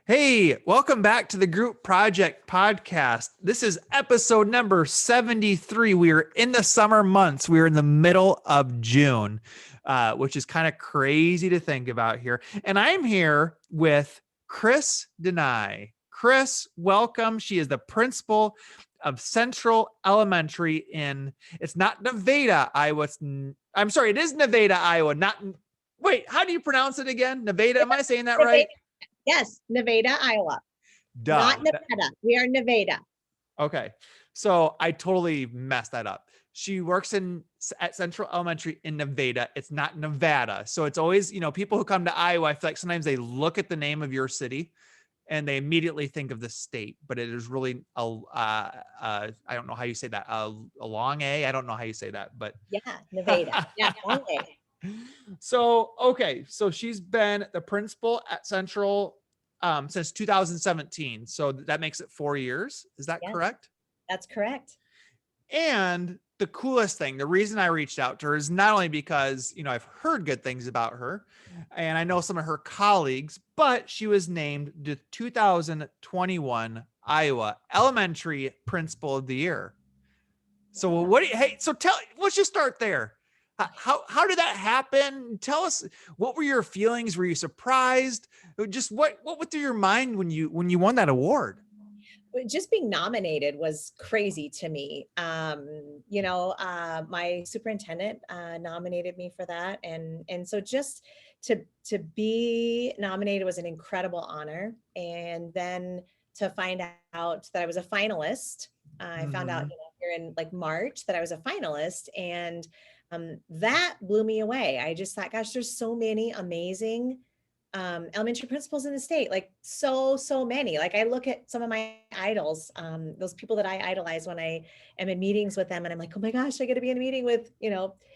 Hey, welcome back to the Group Project Podcast. This is episode number 73. We are in the summer months. We are in the middle of June, which is kind of crazy to think about here. And I'm here with Chris deNeui. Chris, welcome. She is the principal of Central Elementary it's not Nevada, Iowa. I'm sorry, it is Nevada, Iowa. Wait, how do you pronounce it again? Nevada, am I saying that right? Yes, Nevada, Iowa. Duh. Not Nevada. We are Nevada. Okay. So I totally messed that up. She works at Central Elementary in Nevada. It's not Nevada. So it's always, people who come to Iowa, I feel like sometimes they look at the name of your city and they immediately think of the state, but it is really I don't know how you say that. A long A. I don't know how you say that, but yeah, Nevada. Yeah, long A. So, okay. So she's been the principal at Central since 2017. So that makes it 4 years. Is that correct? That's correct. And the coolest thing, the reason I reached out to her is not only because, I've heard good things about her and I know some of her colleagues, but she was named the 2021 Iowa Elementary Principal of the Year. So let's just start there. How did that happen? Tell us, what were your feelings? Were you surprised? Just what went through your mind when you won that award? Just being nominated was crazy to me. My superintendent nominated me for that. And so just to be nominated was an incredible honor. And then to find out that I was a finalist, I found out, here in like March that I was a finalist, and that blew me away. I just thought, gosh, there's so many amazing elementary principals in the state, like so many. Like I look at some of my idols, those people that I idolize when I am in meetings with them, and I'm like, oh my gosh, I get to be in a meeting with,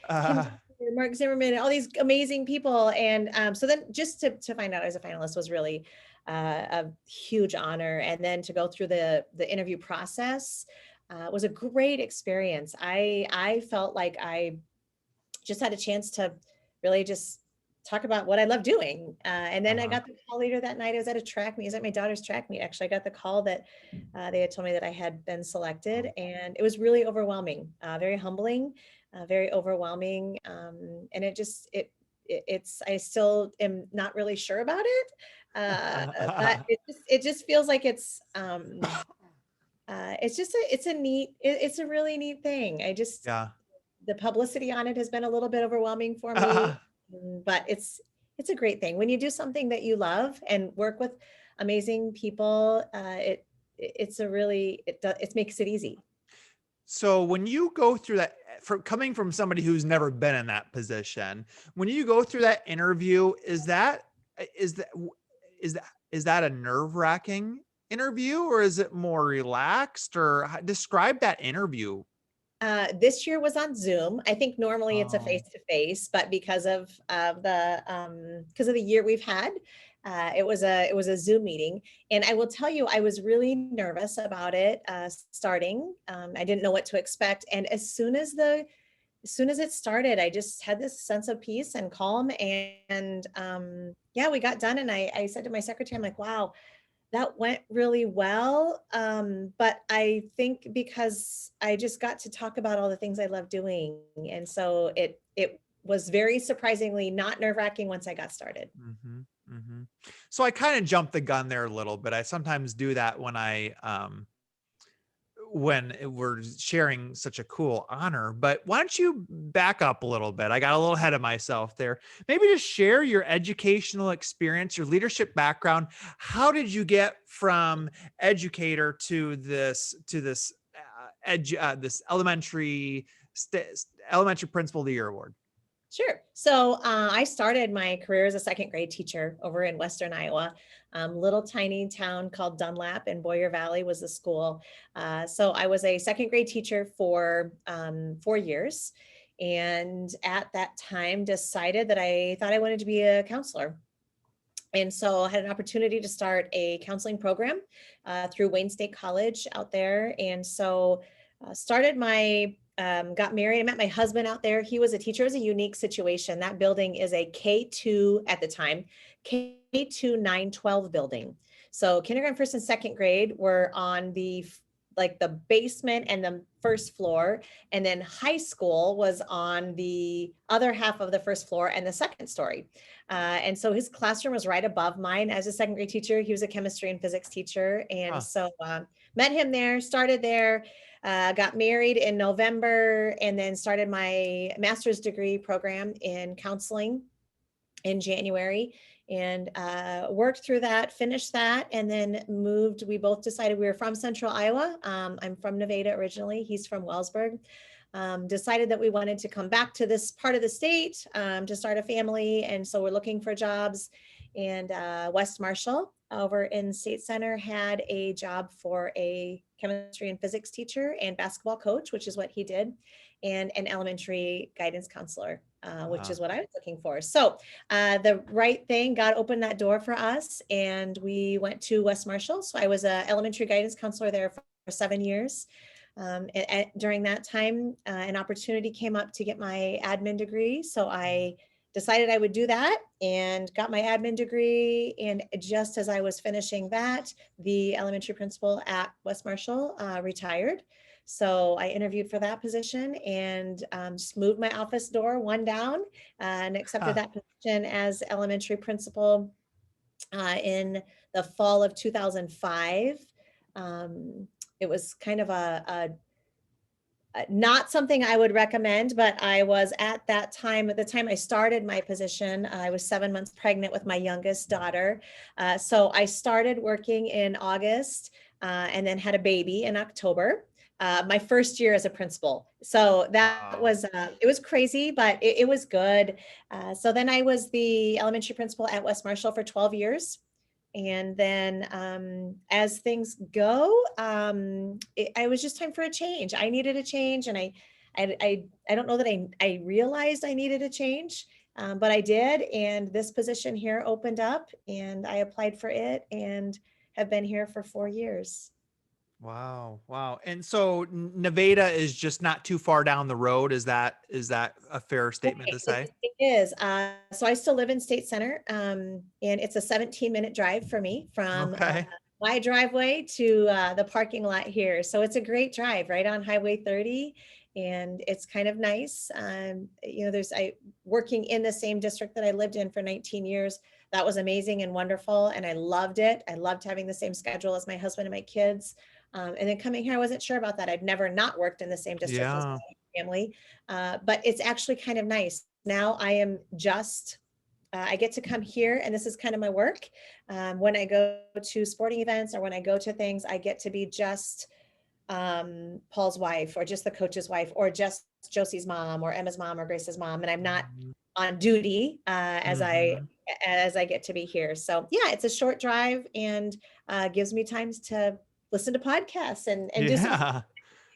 Mark Zimmerman, all these amazing people. And so then just to find out I was a finalist was really a huge honor. And then to go through the interview process was a great experience. I felt like I just had a chance to really just talk about what I love doing. And then I got the call later that night. I was at a track meet. I was at my daughter's track meet. Actually, I got the call that they had told me that I had been selected, and it was really overwhelming, very humbling, very overwhelming. And I still am not really sure about it. But it just feels like it's a really neat thing. The publicity on it has been a little bit overwhelming for me, but it's a great thing. When you do something that you love and work with amazing people, it makes it easy. So when you go through that, coming from somebody who's never been in that position, when you go through that interview, is that a nerve-wracking interview, or is it more relaxed? Or describe that interview. This year was on Zoom. I think normally it's a face-to-face, but because of the year we've had, it was a Zoom meeting. And I will tell you, I was really nervous about it starting. I didn't know what to expect. And as soon as it started, I just had this sense of peace and calm. And we got done. And I said to my secretary, I'm like, wow, that went really well. But I think because I just got to talk about all the things I love doing. And so it was very surprisingly not nerve-wracking once I got started. So I kind of jumped the gun there a little bit. I sometimes do that when we're sharing such a cool honor, but why don't you back up a little bit? I got a little ahead of myself there. Maybe just share your educational experience, your leadership background. How did you get from educator to this elementary principal of the year award? Sure. So I started my career as a second grade teacher over in Western Iowa, little tiny town called Dunlap in Boyer Valley was the school. So I was a second grade teacher for 4 years. And at that time decided that I thought I wanted to be a counselor. And so I had an opportunity to start a counseling program through Wayne State College out there. And so got married. I met my husband out there. He was a teacher. It was a unique situation. That building is a K2 at the time, 22912 building. So kindergarten, first and second grade were on like the basement and the first floor. And then high school was on the other half of the first floor and the second story. And so his classroom was right above mine. As a second grade teacher, he was a chemistry and physics teacher. And so met him there, started there, got married in November, and then started my master's degree program in counseling in January, and worked through that, finished that, and then moved. We both decided we were from Central Iowa. I'm from Nevada originally. He's from Wellsburg. Decided that we wanted to come back to this part of the state to start a family. And so we're looking for jobs. And West Marshall over in State Center had a job for a chemistry and physics teacher and basketball coach, which is what he did, and an elementary guidance counselor, which is what I was looking for. So the right thing, God opened that door for us, and we went to West Marshall. So I was an elementary guidance counselor there for 7 years. During that time, an opportunity came up to get my admin degree. So I decided I would do that and got my admin degree. And just as I was finishing that, the elementary principal at West Marshall retired. So I interviewed for that position and just moved my office door one down and accepted that position as elementary principal in the fall of 2005. It was kind of not something I would recommend, but I was at that time, at the time I started my position, I was 7 months pregnant with my youngest daughter. So I started working in August and then had a baby in October. My first year as a principal. So that was, it was crazy, but it was good. So then I was the elementary principal at West Marshall for 12 years. And then as things go, I was just time for a change. I needed a change, and I don't know that I realized I needed a change, but I did. And this position here opened up, and I applied for it, and have been here for 4 years. Wow. Wow. And so Nevada is just not too far down the road. Is that a fair statement to say? It is. So I still live in State Center, and it's a 17-minute drive for me from Okay. my driveway to the parking lot here. So it's a great drive right on Highway 30, and it's kind of nice. I working in the same district that I lived in for 19 years. That was amazing and wonderful, and I loved it. I loved having the same schedule as my husband and my kids. And then coming here, I wasn't sure about that. I'd never not worked in the same district as my family, but it's actually kind of nice. Now I am just, I get to come here, and this is kind of my work. When I go to sporting events or when I go to things, I get to be just Paul's wife, or just the coach's wife, or just Josie's mom, or Emma's mom, or Grace's mom. And I'm not on duty as I get to be here. So yeah, it's a short drive, and gives me times to listen to podcasts and do something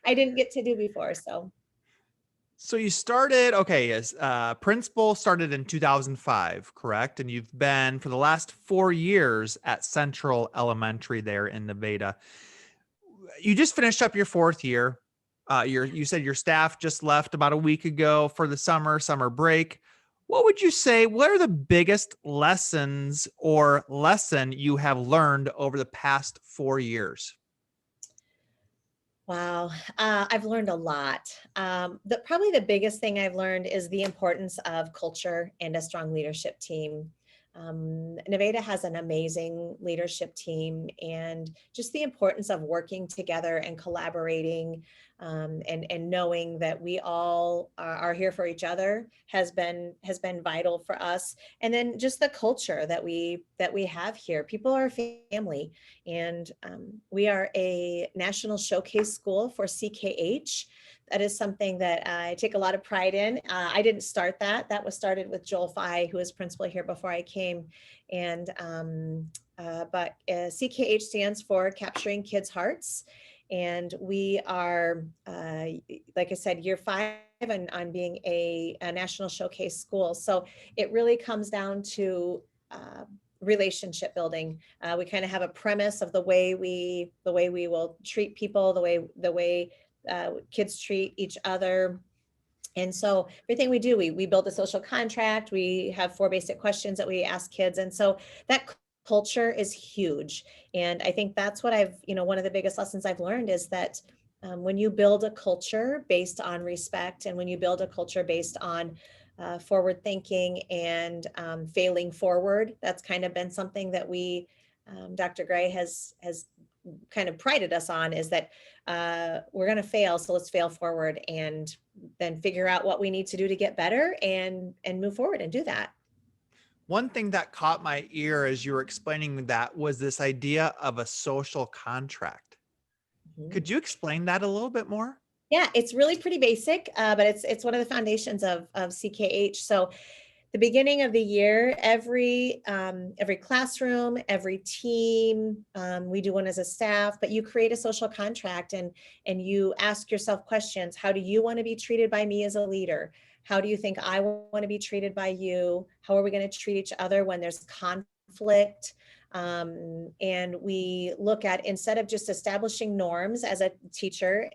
I didn't get to do before. So you started, okay, as principal started in 2005, correct? And you've been for the last 4 years at Central Elementary there in Nevada. You just finished up your 4th year. You said your staff just left about a week ago for the summer break. What would you say, what are the biggest lessons or lesson you have learned over the past 4 years? Wow, I've learned a lot. Probably the biggest thing I've learned is the importance of culture and a strong leadership team. Nevada has an amazing leadership team, and just the importance of working together and collaborating, and knowing that we all are here for each other has been vital for us. And then just the culture that we have here. People are family, and we are a national showcase school for CKH. That is something that I take a lot of pride in. I didn't start that. That was started with Joel Fye, who was principal here before I came. And but CKH stands for Capturing Kids' Hearts. And we are, like I said, year 5 on being a national showcase school. So it really comes down to relationship building. We kind of have a premise of the way we will treat people, the way kids treat each other, And so everything we do, we build a social contract. We have 4 basic questions that we ask kids. And so that culture is huge. And I think that's what one of the biggest lessons I've learned is that when you build a culture based on respect, and when you build a culture based on forward thinking and failing forward, that's kind of been something that Dr. Gray has kind of prided us on, is that we're going to fail. So let's fail forward and then figure out what we need to do to get better and move forward and do that. One thing that caught my ear as you were explaining that was this idea of a social contract. Mhm. Could you explain that a little bit more? Yeah, it's really pretty basic, but it's one of the foundations of CKH. So the beginning of the year, every classroom, every team, we do one as a staff, but you create a social contract, and you ask yourself questions. How do you want to be treated by me as a leader? How do you think I want to be treated by you? How are we going to treat each other when there's conflict? And we look at, instead of just establishing norms as a teacher,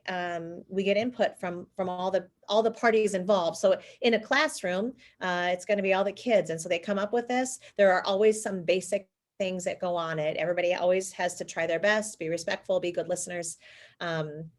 we get input from all the parties involved. So in a classroom, it's going to be all the kids, and so they come up with this. There are always some basic things that go on it. Everybody always has to try their best, be respectful, be good listeners, and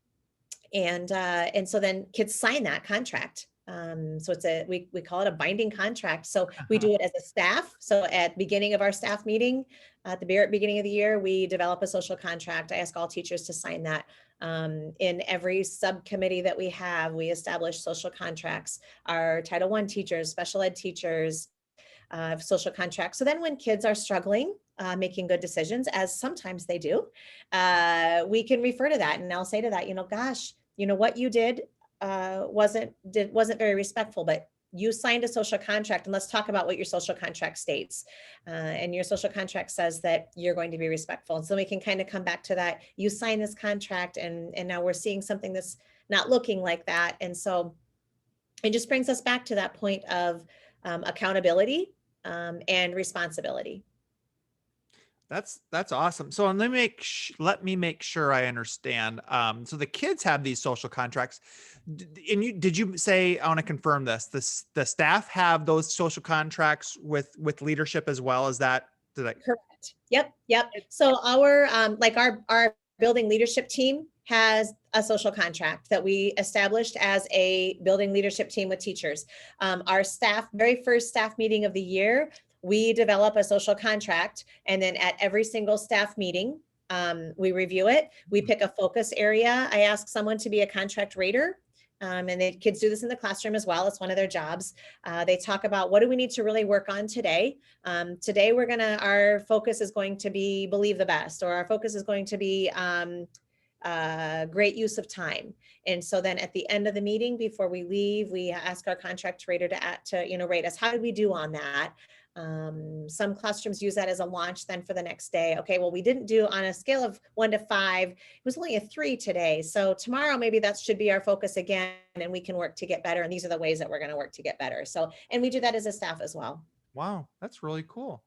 so then kids sign that contract. So we call it a binding contract. So we do it as a staff. So at beginning of our staff meeting, at the beginning of the year, we develop a social contract. I ask all teachers to sign that. In every subcommittee that we have, we establish social contracts. Our Title I teachers, special ed teachers, social contracts. So then when kids are struggling, making good decisions, as sometimes they do, we can refer to that. And I'll say to that, gosh, what you did wasn't very respectful, but you signed a social contract, and let's talk about what your social contract states. And your social contract says that you're going to be respectful. And so we can kind of come back to that. You sign this contract, and now we're seeing something that's not looking like that. And so it just brings us back to that point of accountability and responsibility. That's awesome. So let me make sure I understand. So the kids have these social contracts, and did you say, I want to confirm this? The staff have those social contracts with leadership as well? Is that did I? Correct. Yep. So our building leadership team has a social contract that we established as a building leadership team with teachers. Our staff, very first staff meeting of the year, we develop a social contract, and then at every single staff meeting, we review it. We pick a focus area. I ask someone to be a contract rater. And the kids do this in the classroom as well. It's one of their jobs. They talk about, what do we need to really work on today? Today, our focus is going to be believe the best, or our focus is going to be great use of time. And so then at the end of the meeting, before we leave, we ask our contract rater to rate us. How did we do on that? Some classrooms use that as a launch then for the next day. Okay, well, we didn't do on a scale of 1 to 5. It was only a 3 today. So tomorrow, maybe that should be our focus again, and we can work to get better. And these are the ways that we're going to work to get better. So, and we do that as a staff as well. Wow, that's really cool.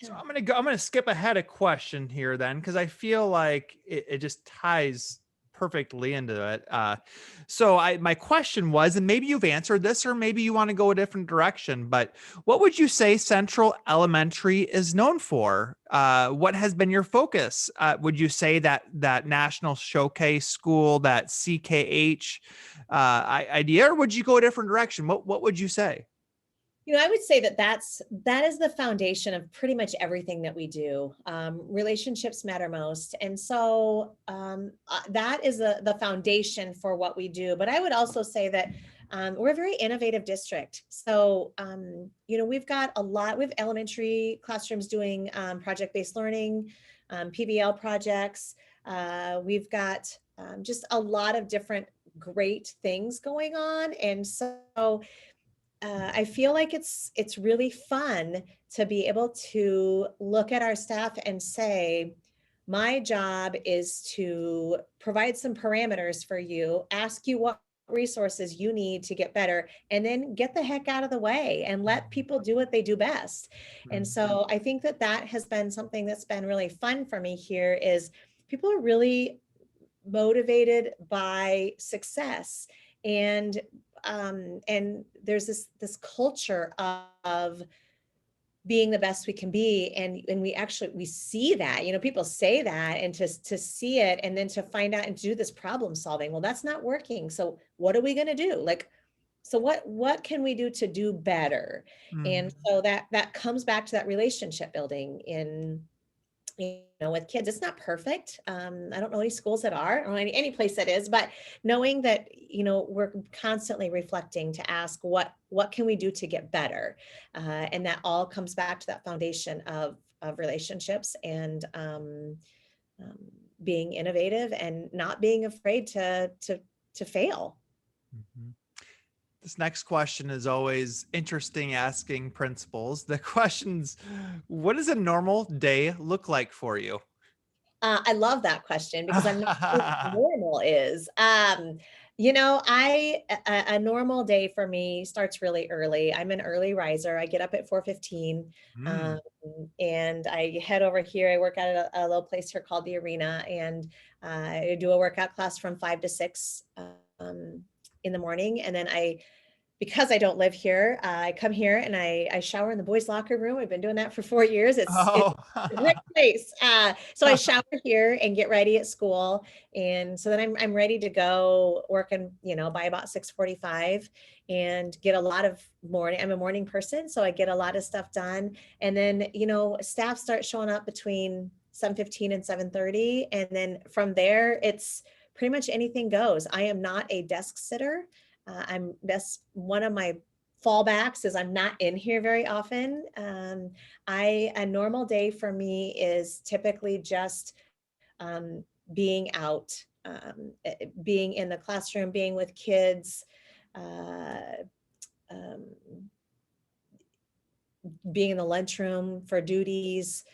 Yeah. So I'm gonna skip ahead a question here then, because I feel like it just ties perfectly into it. So my question was, and maybe you've answered this, or maybe you want to go a different direction, but what would you say Central Elementary is known for? What has been your focus? Would you say that National Showcase School, that CKH idea, or would you go a different direction? What would you say? I would say that is the foundation of pretty much everything that we do. Relationships matter most. And so that is the foundation for what we do. But I would also say that we're a very innovative district. So, we've got we have elementary classrooms doing project-based learning, PBL projects. We've got just a lot of different great things going on. And so I feel like it's really fun to be able to look at our staff and say, my job is to provide some parameters for you, ask you what resources you need to get better, and then get the heck out of the way and let people do what they do best. And so I think that has been something that's been really fun for me here, is people are really motivated by success. And and there's this culture of being the best we can be, and we see that, people say that, and to see it, and then to find out and do this problem solving, well, that's not working, so what are we going to do? Like, so what can we do to do better? And Mhm. so that comes back to that relationship building with kids. It's not perfect. I don't know any schools that are, or any place that is, but knowing that, we're constantly reflecting to ask what can we do to get better? And that all comes back to that foundation of relationships, and um, being innovative and not being afraid to fail. Mhm. This next question is always interesting, asking principals. The question's, what does a normal day look like for you? I love that question because I'm not sure what normal is. A normal day for me starts really early. I'm an early riser. I get up at 4:15, Mm. um, and I head over here. I work at a little place here called the Arena, and I do a workout class from 5 to 6 um, in the morning, and then because I don't live here, I come here and I shower in the boys' locker room. I've been doing that for 4 years. It's Oh. a great place. So I shower here and get ready at school, and so then I'm ready to go working, by about 6:45, and get a lot of morning. I'm a morning person, so I get a lot of stuff done, and then staff starts showing up between 7:15 and 7:30, and then from there it's pretty much anything goes. I am not a desk sitter. That's one of my fallbacks, is I'm not in here very often. A normal day for me is typically just um, being out, being in the classroom, being with kids, uh, um, being in the lunchroom for duties,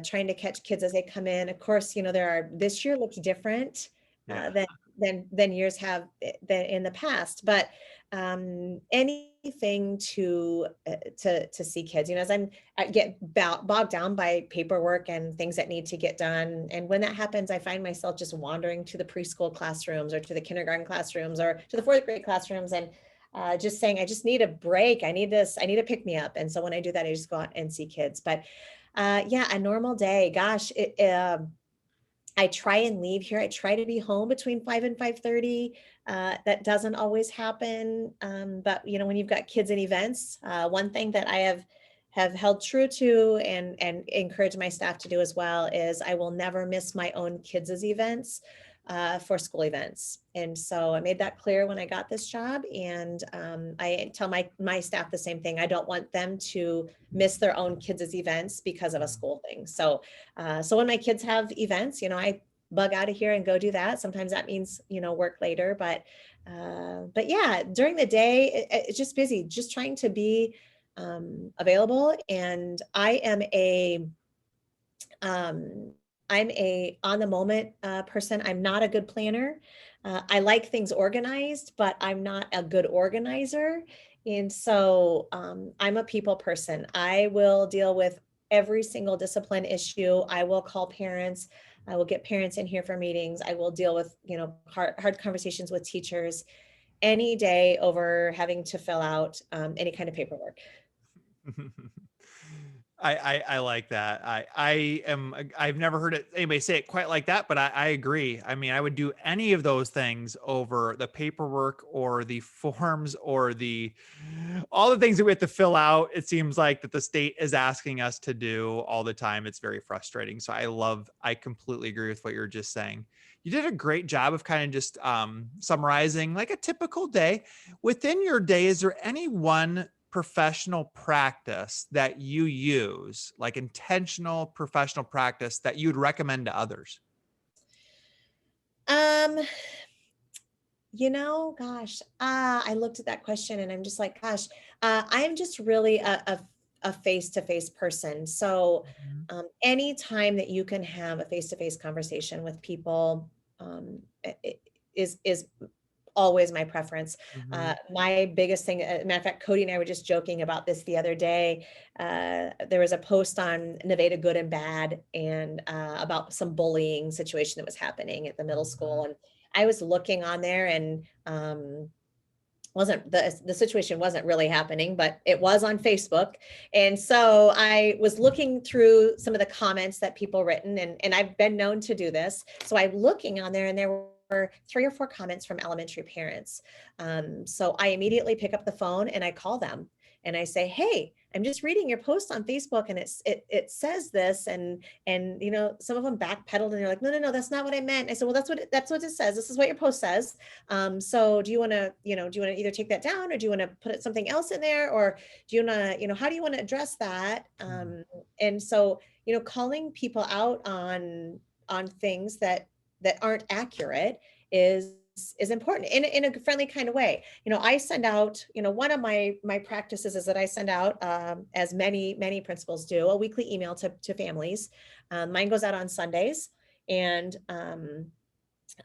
trying to catch kids as they come in. Of course, this year looks different Yeah. than years have than in the past, but anything to see kids, as I get bogged down by paperwork and things that need to get done. And when that happens, I find myself just wandering to the preschool classrooms, or to the kindergarten classrooms, or to the fourth grade classrooms, and just saying, I just need a break. I need this. I need to pick me up. And so when I do that, I just go out and see kids. But yeah, a normal day, gosh, I try and leave here. I try to be home between 5 and 5:30. That doesn't always happen. But when you've got kids and events, one thing that I have held true to, and encourage my staff to do as well, is I will never miss my own kids' events for school events. And so I made that clear when I got this job, and I tell my staff the same thing. I don't want them to miss their own kids' events because of a school thing. So when my kids have events, I bug out of here and go do that. Sometimes that means, work later, but yeah, during the day, it's just busy, just trying to be available. And um, I'm a on the moment person. I'm not a good planner. I like things organized, but I'm not a good organizer. And so I'm a people person. I will deal with every single discipline issue. I will call parents. I will get parents in here for meetings. I will deal with, hard conversations with teachers any day over having to fill out any kind of paperwork. I like that. I've never heard anybody say it quite like that, but I agree. I mean, I would do any of those things over the paperwork or the forms or all the things that we have to fill out. It seems like that the state is asking us to do all the time. It's very frustrating. So I completely agree with what you're just saying. You did a great job of kind of just summarizing like a typical day. Within your day, is there any one professional practice that you use, like intentional professional practice that you'd recommend to others? Um, gosh, I looked at that question and I'm just like, gosh, I'm just really a face-to-face person. So Mhm. anytime that you can have a face-to-face conversation with people is always my preference. Mhm. My biggest thing, matter of fact, Cody and I were just joking about this the other day. There was a post on Nevada Good and Bad, and about some bullying situation that was happening at the middle school. Mhm. And I was looking on there, and the situation wasn't really happening, but it was on Facebook. And so I was looking through some of the comments that people written, and I've been known to do this. So I'm looking on there, and there were 3 or 4 comments from elementary parents. So I immediately pick up the phone and I call them and I say, hey, I'm just reading your post on Facebook, and it says this, and some of them backpedaled and they're like, no, that's not what I meant. I said, well, that's what it says. This is what your post says. So do you want to either take that down, or do you want to put something else in there, or do you want to, how do you want to address that? And so, calling people out on things that aren't accurate is important in a friendly kind of way. I send out, one of my practices is that I send out, as many principals do, a weekly email to families. Mine goes out on Sundays, and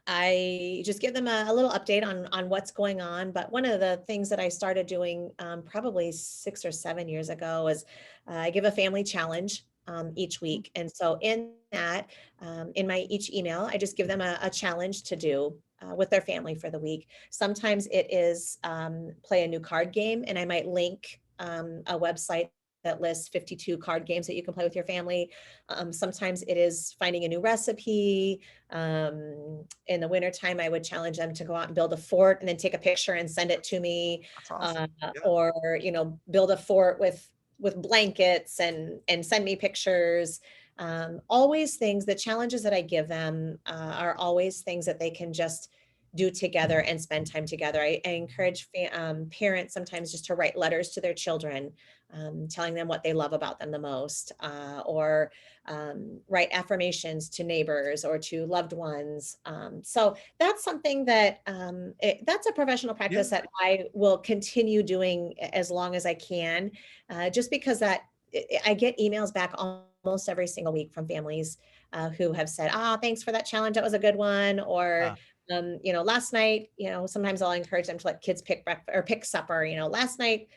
I just give them a little update on what's going on. But one of the things that I started doing probably 6 or 7 years ago is I give a family challenge each week. And so in that, in my each email, I just give them a challenge to do with their family for the week. Sometimes it is play a new card game, and I might link a website that lists 52 card games that you can play with your family. Sometimes it is finding a new recipe. In the wintertime, I would challenge them to go out and build a fort and then take a picture and send it to me. That's awesome. Yeah. Or, build a fort with blankets and send me pictures. Always things, the challenges that I give them are always things that they can just do together and spend time together. I encourage parents sometimes just to write letters to their children, telling them what they love about them the most, or write affirmations to neighbors or to loved ones. So that's something that that's a professional practice that I will continue doing as long as I can, just because that I get emails back almost every single week from families who have said, thanks for that challenge. That was a good one. Or, last night, sometimes I'll encourage them to let kids pick breakfast or pick supper. Last night,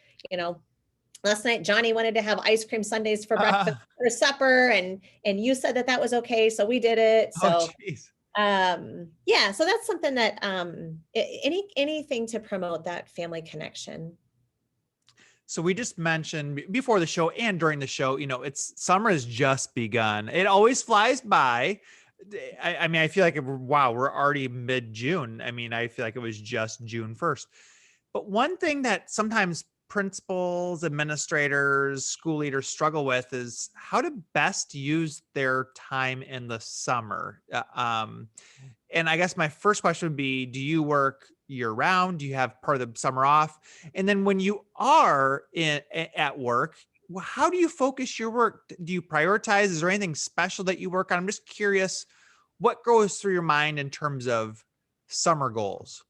Johnny wanted to have ice cream sundaes for breakfast or supper, and you said that was okay, so we did it. So, so that's something that anything to promote that family connection. So we just mentioned before the show and during the show, summer has just begun. It always flies by. I mean, I feel like, wow, we're already mid-June. I mean, I feel like it was just June 1st. But one thing that sometimes principals, administrators, school leaders struggle with is how to best use their time in the summer. And I guess my first question would be, do you work year round? Do you have part of the summer off? And then when you are at work, how do you focus your work? Do you prioritize? Is there anything special that you work on? I'm just curious what goes through your mind in terms of summer goals.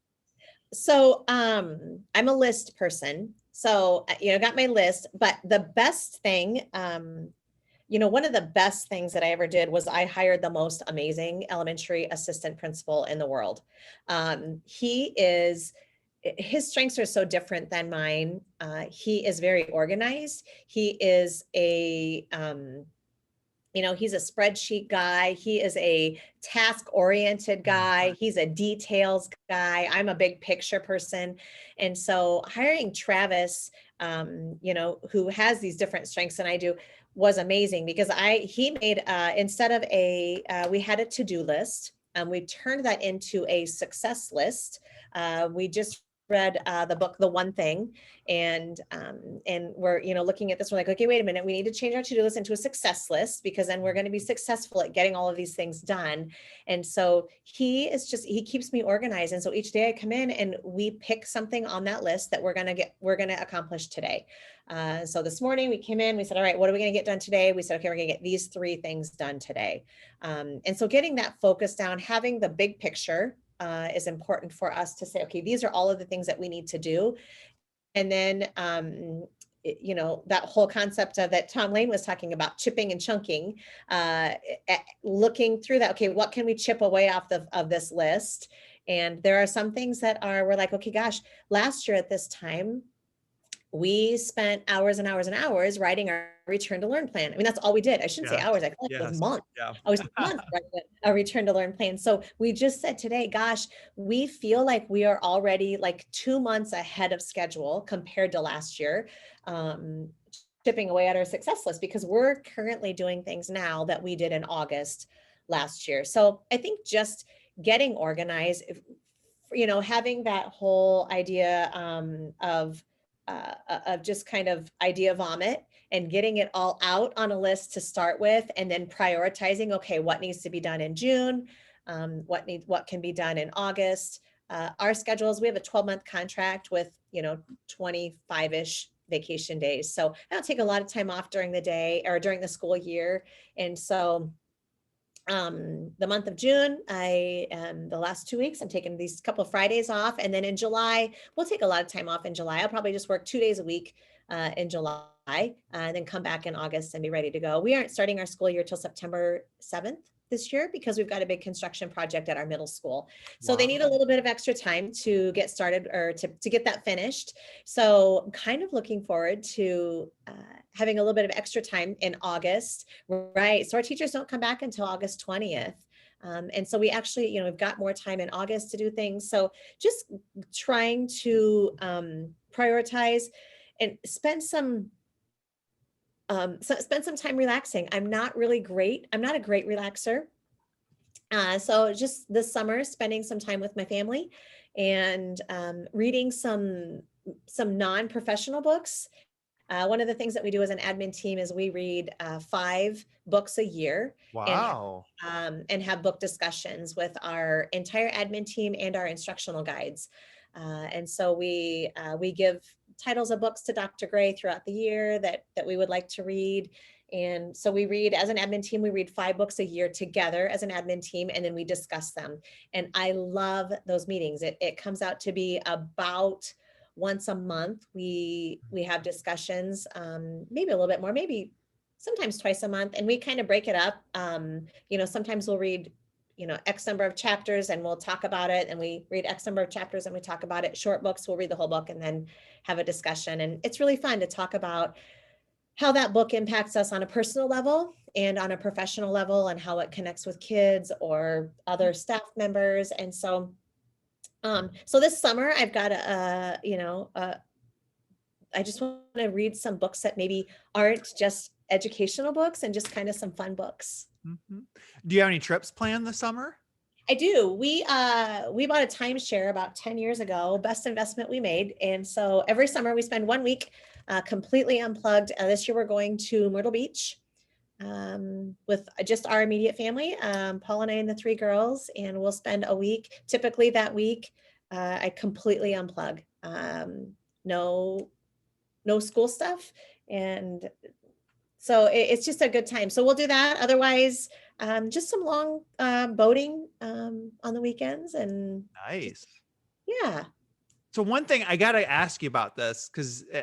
So I'm a list person. So, got my list, but the best thing, one of the best things that I ever did was I hired the most amazing elementary assistant principal in the world. His strengths are so different than mine. He is very organized. He is he's a spreadsheet guy. He is a task-oriented guy. He's a details guy. I'm a big picture person. And so hiring Travis, who has these different strengths than I do, was amazing, because he made, instead of we had a to-do list, we turned that into a success list. We just read the book, The One Thing. And we're, looking at this, we're like, okay, wait a minute, we need to change our to-do list into a success list, because then we're going to be successful at getting all of these things done. And so he keeps me organized. And so each day I come in and we pick something on that list that we're going to accomplish today. So this morning we came in, we said, all right, what are we going to get done today? We said, okay, we're going to get these 3 things done today. And so getting that focus down, having the big picture, is important for us to say, okay, these are all of the things that we need to do. And then, that whole concept of that Tom Lane was talking about, chipping and chunking, looking through that, okay, what can we chip away off of this list? And there are some things that we're like, okay, gosh, last year at this time, we spent hours and hours and hours writing our return to learn plan. I mean, that's all we did. I shouldn't say Yes. hours. I feel like it was Yes. months. Yeah. I was months writing a return to learn plan. So we just said today, gosh, we feel like we are already like 2 months ahead of schedule compared to last year. Chipping away at our success list because we're currently doing things now that we did in August last year. So I think just getting organized, having that whole idea of just kind of idea vomit and getting it all out on a list to start with, and then prioritizing, okay, what needs to be done in June, what can be done in August. Our schedules, we have a 12-month contract with 25-ish vacation days, so I don't take a lot of time off during the day or during the school year. And so the month of June, the last 2 weeks, I'm taking these couple of Fridays off. And then in July, we'll take a lot of time off in July. I'll probably just work 2 days a week in July, and then come back in August and be ready to go. We aren't starting our school year till September 7th this year because we've got a big construction project at our middle school. So they need a little bit of extra time to get started or to get that finished. So I'm kind of looking forward to having a little bit of extra time in August, right? So our teachers don't come back until August 20th. And so we actually, we've got more time in August to do things. So just trying to prioritize and spend some time relaxing. I'm not a great relaxer. So just this summer, spending some time with my family and reading some non-professional books. One of the things that we do as an admin team is we read 5 books a year Wow. and have book discussions with our entire admin team and our instructional guides. And so we give titles of books to Dr. Gray throughout the year that we would like to read. And so we read, as an admin team, we read 5 books a year together as an admin team, and then we discuss them. And I love those meetings. It comes out to be about once a month. We have discussions, maybe a little bit more, maybe sometimes twice a month, and we kind of break it up. Sometimes we'll read X number of chapters and we'll talk about it, and we read X number of chapters and we talk about it. Short books, we'll read the whole book and then have a discussion. And it's really fun to talk about how that book impacts us on a personal level and on a professional level, and how it connects with kids or other staff members. And so this summer I've got I just want to read some books that maybe aren't just educational books and just kind of some fun books. Mm-hmm. Do you have any trips planned this summer? I do. We bought a timeshare about 10 years ago, best investment we made. And so every summer we spend 1 week completely unplugged. This year we're going to Myrtle Beach with just our immediate family, Paul and I and the 3 girls, and we'll spend a week. Typically that week, I completely unplug. No school stuff. And so it's just a good time. So we'll do that. Otherwise, just some long boating on the weekends. And Nice. Yeah. So one thing I got to ask you about this,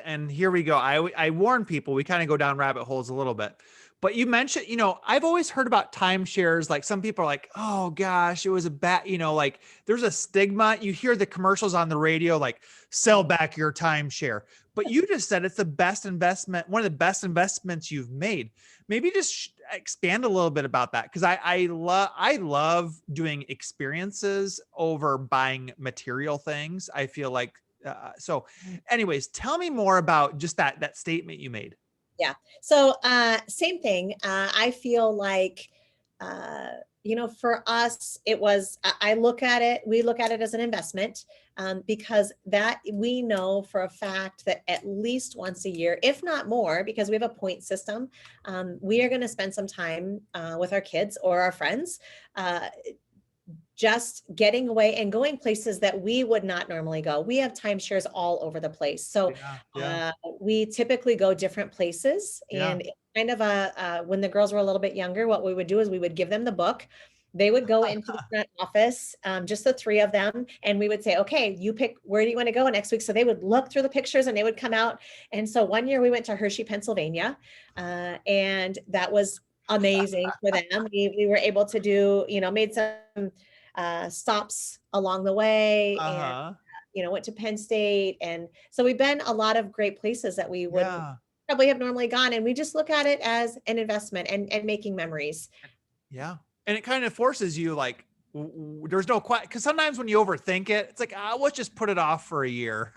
and here we go. I warn people, we kind of go down rabbit holes a little bit, but you mentioned, I've always heard about timeshares. Like some people are like, oh gosh, it was a bad, like there's a stigma. You hear the commercials on the radio, like sell back your timeshare, but you just said it's the best investment, one of the best investments you've made. Maybe just expand a little bit about that. Cause I love doing experiences over buying material things. I feel like, so anyways, tell me more about just that statement you made. Yeah. So same thing. I feel like, for us, we look at it as an investment because that we know for a fact that at least once a year, if not more, because we have a point system, we are going to spend some time with our kids or our friends, just getting away and going places that we would not normally go. We have timeshares all over the place. So we typically go different places. And it's kind of when the girls were a little bit younger, what we would do is we would give them the book. They would go into the front office, just the 3 of them. And we would say, okay, you pick, where do you want to go next week? So they would look through the pictures and they would come out. And so one year we went to Hershey, Pennsylvania. And that was amazing for them. We were able to do, made some stops along the way, and went to Penn State. And so we've been a lot of great places that we wouldn't probably have normally gone. And we just look at it as an investment and making memories. Yeah. And it kind of forces you like, there's no quiet, because sometimes when you overthink it, it's like, let's just put it off for a year.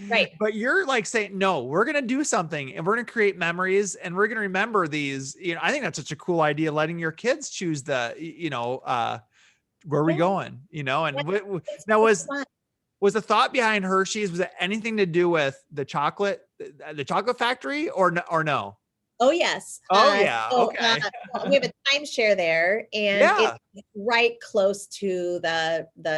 Right. But you're like saying, no, we're going to do something and we're going to create memories and we're going to remember these. I think that's such a cool idea, letting your kids choose where are we Yeah. going, Yeah. and It's, now it's fun. was the thought behind Hershey's, was it anything to do with the chocolate factory or no? Oh, yes. Oh yeah. Okay. Well, we have a timeshare there, and Yeah. it's right close to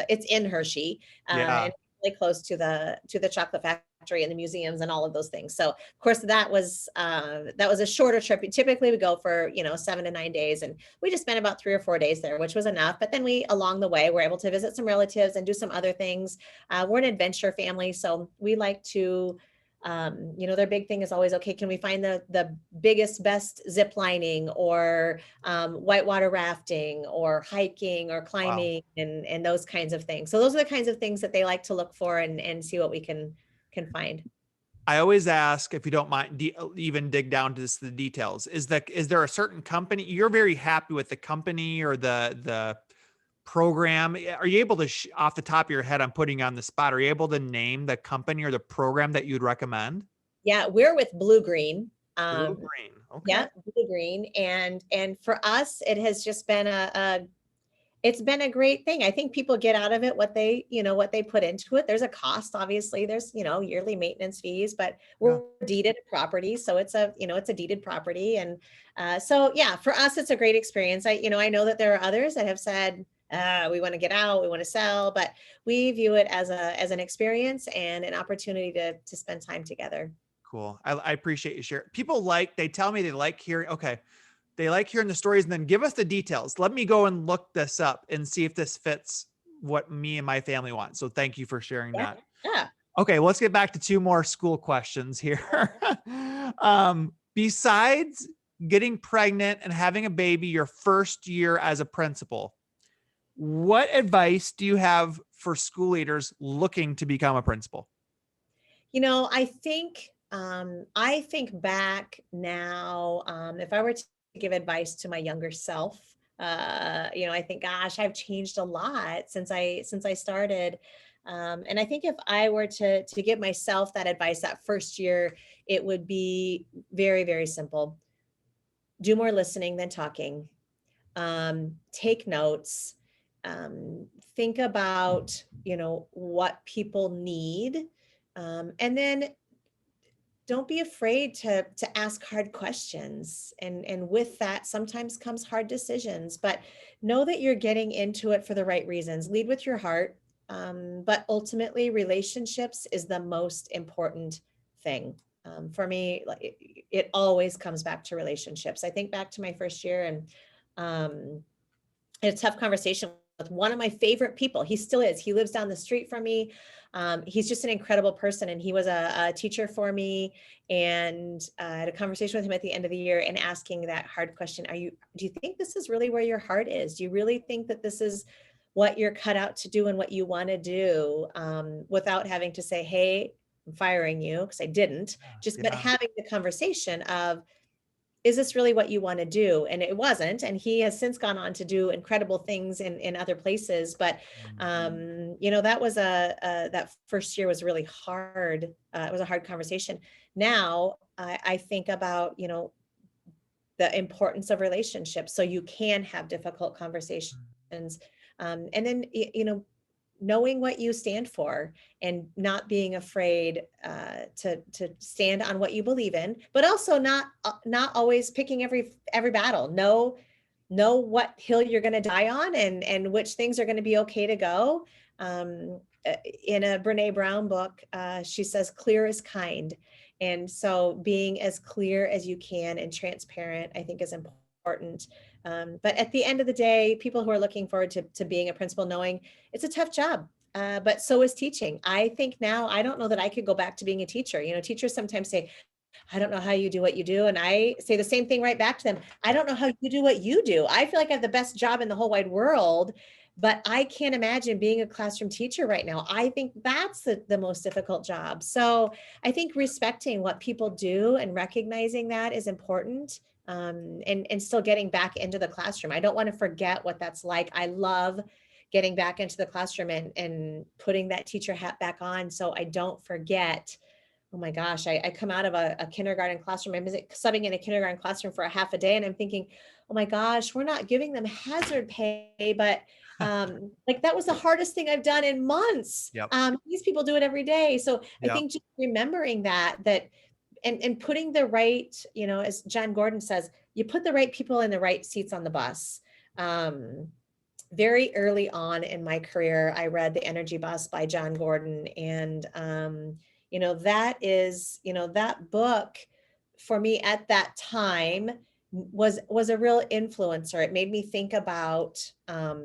it's in Hershey, Yeah. and really close to the chocolate factory and the museums and all of those things. So, of course, that was a shorter trip. Typically, we go for 7 to 9 days, and we just spent about 3 or 4 days there, which was enough. But then along the way, we're able to visit some relatives and do some other things. We're an adventure family, so we like to their big thing is always, okay, can we find the biggest, best zip lining, or whitewater rafting, or hiking, or Wow. climbing, and those kinds of things. So those are the kinds of things that they like to look for and see what we can find. I always ask, if you don't mind, even dig down to the details. Is there a certain company you're very happy with, the company or the program? Are you able to, off the top of your head, I'm putting you on the spot, are you able to name the company or the program that you'd recommend? Yeah, we're with Blue Green. Blue Green. Okay. Yeah, Blue Green, and for us, it has just been it's been a great thing. I think people get out of it what they put into it. There's a cost, obviously. There's, yearly maintenance fees, but Yeah. we're deeded a property. So it's a deeded property. And so, yeah, for us, it's a great experience. I know that there are others that have said, we want to get out, we want to sell, but we view it as an experience and an opportunity to spend time together. Cool. I appreciate you sharing. They tell me they like hearing, okay, they like hearing the stories, and then give us the details. Let me go and look this up and see if this fits what me and my family want. So thank you for sharing Yeah. that. Yeah. Okay, let's get back to two more school questions here. Besides getting pregnant and having a baby your first year as a principal, what advice do you have for school leaders looking to become a principal? I think back now, if I were to give advice to my younger self, I think, gosh, I've changed a lot since I started. And I think if I were to give myself that advice that first year, it would be very, very simple. Do more listening than talking. Take notes. Think about, what people need. And then don't be afraid to ask hard questions, and with that sometimes comes hard decisions, but know that you're getting into it for the right reasons. Lead with your heart, but ultimately relationships is the most important thing. For me, like, it always comes back to relationships. I think back to my first year, and um, a tough conversation with one of my favorite people. He still is. He lives down the street from me. He's just an incredible person, and he was a teacher for me. And I had a conversation with him at the end of the year and asking that hard question: do you think this is really where your heart is? Do you really think that this is what you're cut out to do and what you want to do? Without having to say, "Hey, I'm firing you," because I didn't. But Yeah. having the conversation of, is this really what you want to do? And it wasn't. And he has since gone on to do incredible things in other places. But, that was that first year was really hard. It was a hard conversation. Now I think about, the importance of relationships, so you can have difficult conversations. And then, knowing what you stand for and not being afraid to stand on what you believe in, but also not always picking every battle. Know what hill you're going to die on, and which things are going to be okay to go. In a Brene Brown book, she says, "Clear is kind." And so being as clear as you can and transparent, I think, is important. But at the end of the day, people who are looking forward to being a principal, knowing it's a tough job, but so is teaching. I think now, I don't know that I could go back to being a teacher. Teachers sometimes say, "I don't know how you do what you do." And I say the same thing right back to them. "I don't know how you do what you do. I feel like I have the best job in the whole wide world, but I can't imagine being a classroom teacher right now. I think that's the most difficult job. So I think respecting what people do and recognizing that is important. And still getting back into the classroom. I don't want to forget what that's like. I love getting back into the classroom and putting that teacher hat back on so I don't forget. Oh my gosh, I come out of a kindergarten classroom. I'm subbing in a kindergarten classroom for a half a day, and I'm thinking, oh my gosh, we're not giving them hazard pay, but like that was the hardest thing I've done in months. Yep. These people do it every day. So I Yep. think just remembering that and putting the right, as John Gordon says, you put the right people in the right seats on the bus. Very early on in my career, I read The Energy Bus by John Gordon. And, that book for me at that time was a real influencer. It made me think about, how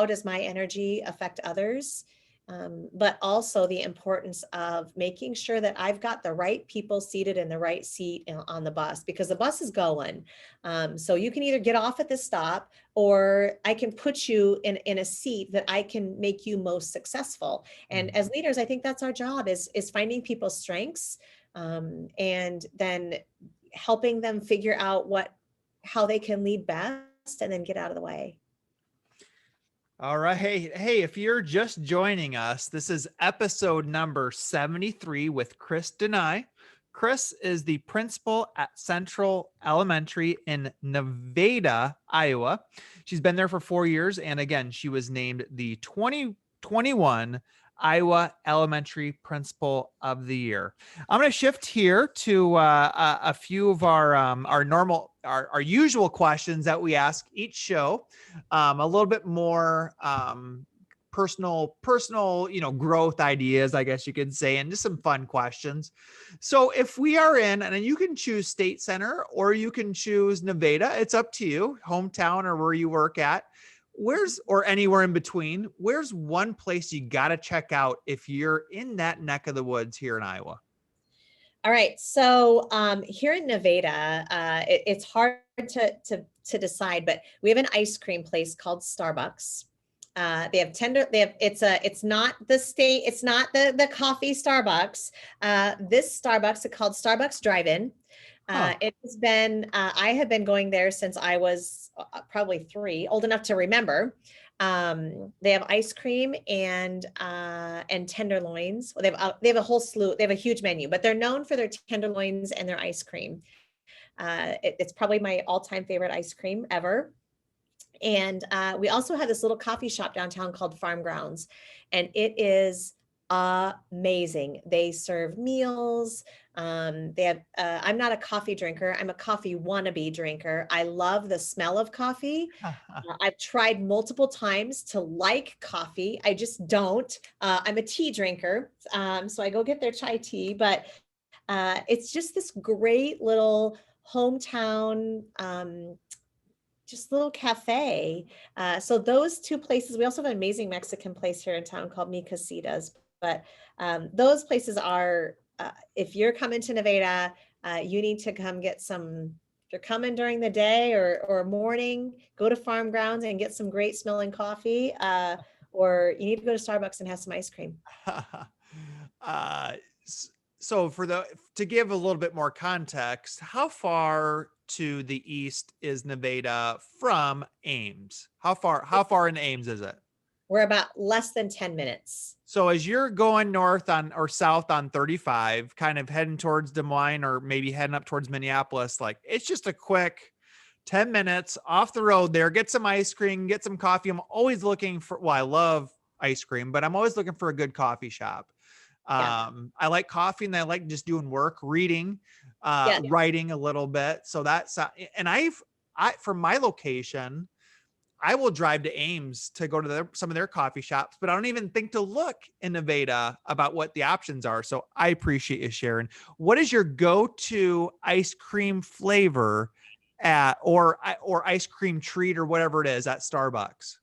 does my energy affect others? But also the importance of making sure that I've got the right people seated in the right seat on the bus, because the bus is going. So you can either get off at the stop, or I can put you in a seat that I can make you most successful. And as leaders, I think that's our job, is finding people's strengths, and then helping them figure out how they can lead best, and then get out of the way. All right. Hey, if you're just joining us, this is episode number 73 with Chris deNeui. Chris is the principal at Central Elementary in Nevada, Iowa. She's been there for 4 years. And again, she was named the 2021 Iowa Elementary Principal of the Year. I'm going to shift here to a few of our usual questions that we ask each show. A little bit more personal, growth ideas, I guess you could say, and just some fun questions. So if we are in, and you can choose State Center or you can choose Nevada, it's up to you, hometown or where you work at. Or anywhere in between, where's one place you got to check out if you're in that neck of the woods here in Iowa? All right. So here in Nevada, it's hard to decide, but we have an ice cream place called Starbucks. They have it's not the coffee Starbucks. This Starbucks is called Starbucks Drive-In. It has been, I have been going there since I was probably 3, old enough to remember. They have ice cream and tenderloins. Well, they have a whole slew. They have a huge menu, but they're known for their tenderloins and their ice cream. It's probably my all-time favorite ice cream ever. And we also have this little coffee shop downtown called Farm Grounds, and it is amazing. They serve meals. They have, I'm not a coffee drinker. I'm a coffee wannabe drinker. I love the smell of coffee. I've tried multiple times to like coffee. I just don't. I'm a tea drinker. So I go get their chai tea, but it's just this great little hometown, just little cafe. So those two places. We also have an amazing Mexican place here in town called Mi Casitas. But those places are, if you're coming to Nevada, you need to come get some. If you're coming during the day or morning, go to Farm Grounds and get some great smelling coffee. Or you need to go to Starbucks and have some ice cream. So to give a little bit more context, how far to the east is Nevada from Ames? How far in Ames is it? We're about less than 10 minutes. So as you're going north or south on 35, kind of heading towards Des Moines or maybe heading up towards Minneapolis, like it's just a quick 10 minutes off the road there, get some ice cream, get some coffee. I'm always looking for, well, I love ice cream, but I'm always looking for a good coffee shop. Yeah. I like coffee and I like just doing work, reading, writing a little bit. So that's, and from my location, I will drive to Ames to go to some of their coffee shops, but I don't even think to look in Nevada about what the options are. So I appreciate you sharing. What is your go-to ice cream flavor or ice cream treat or whatever it is at Starbucks?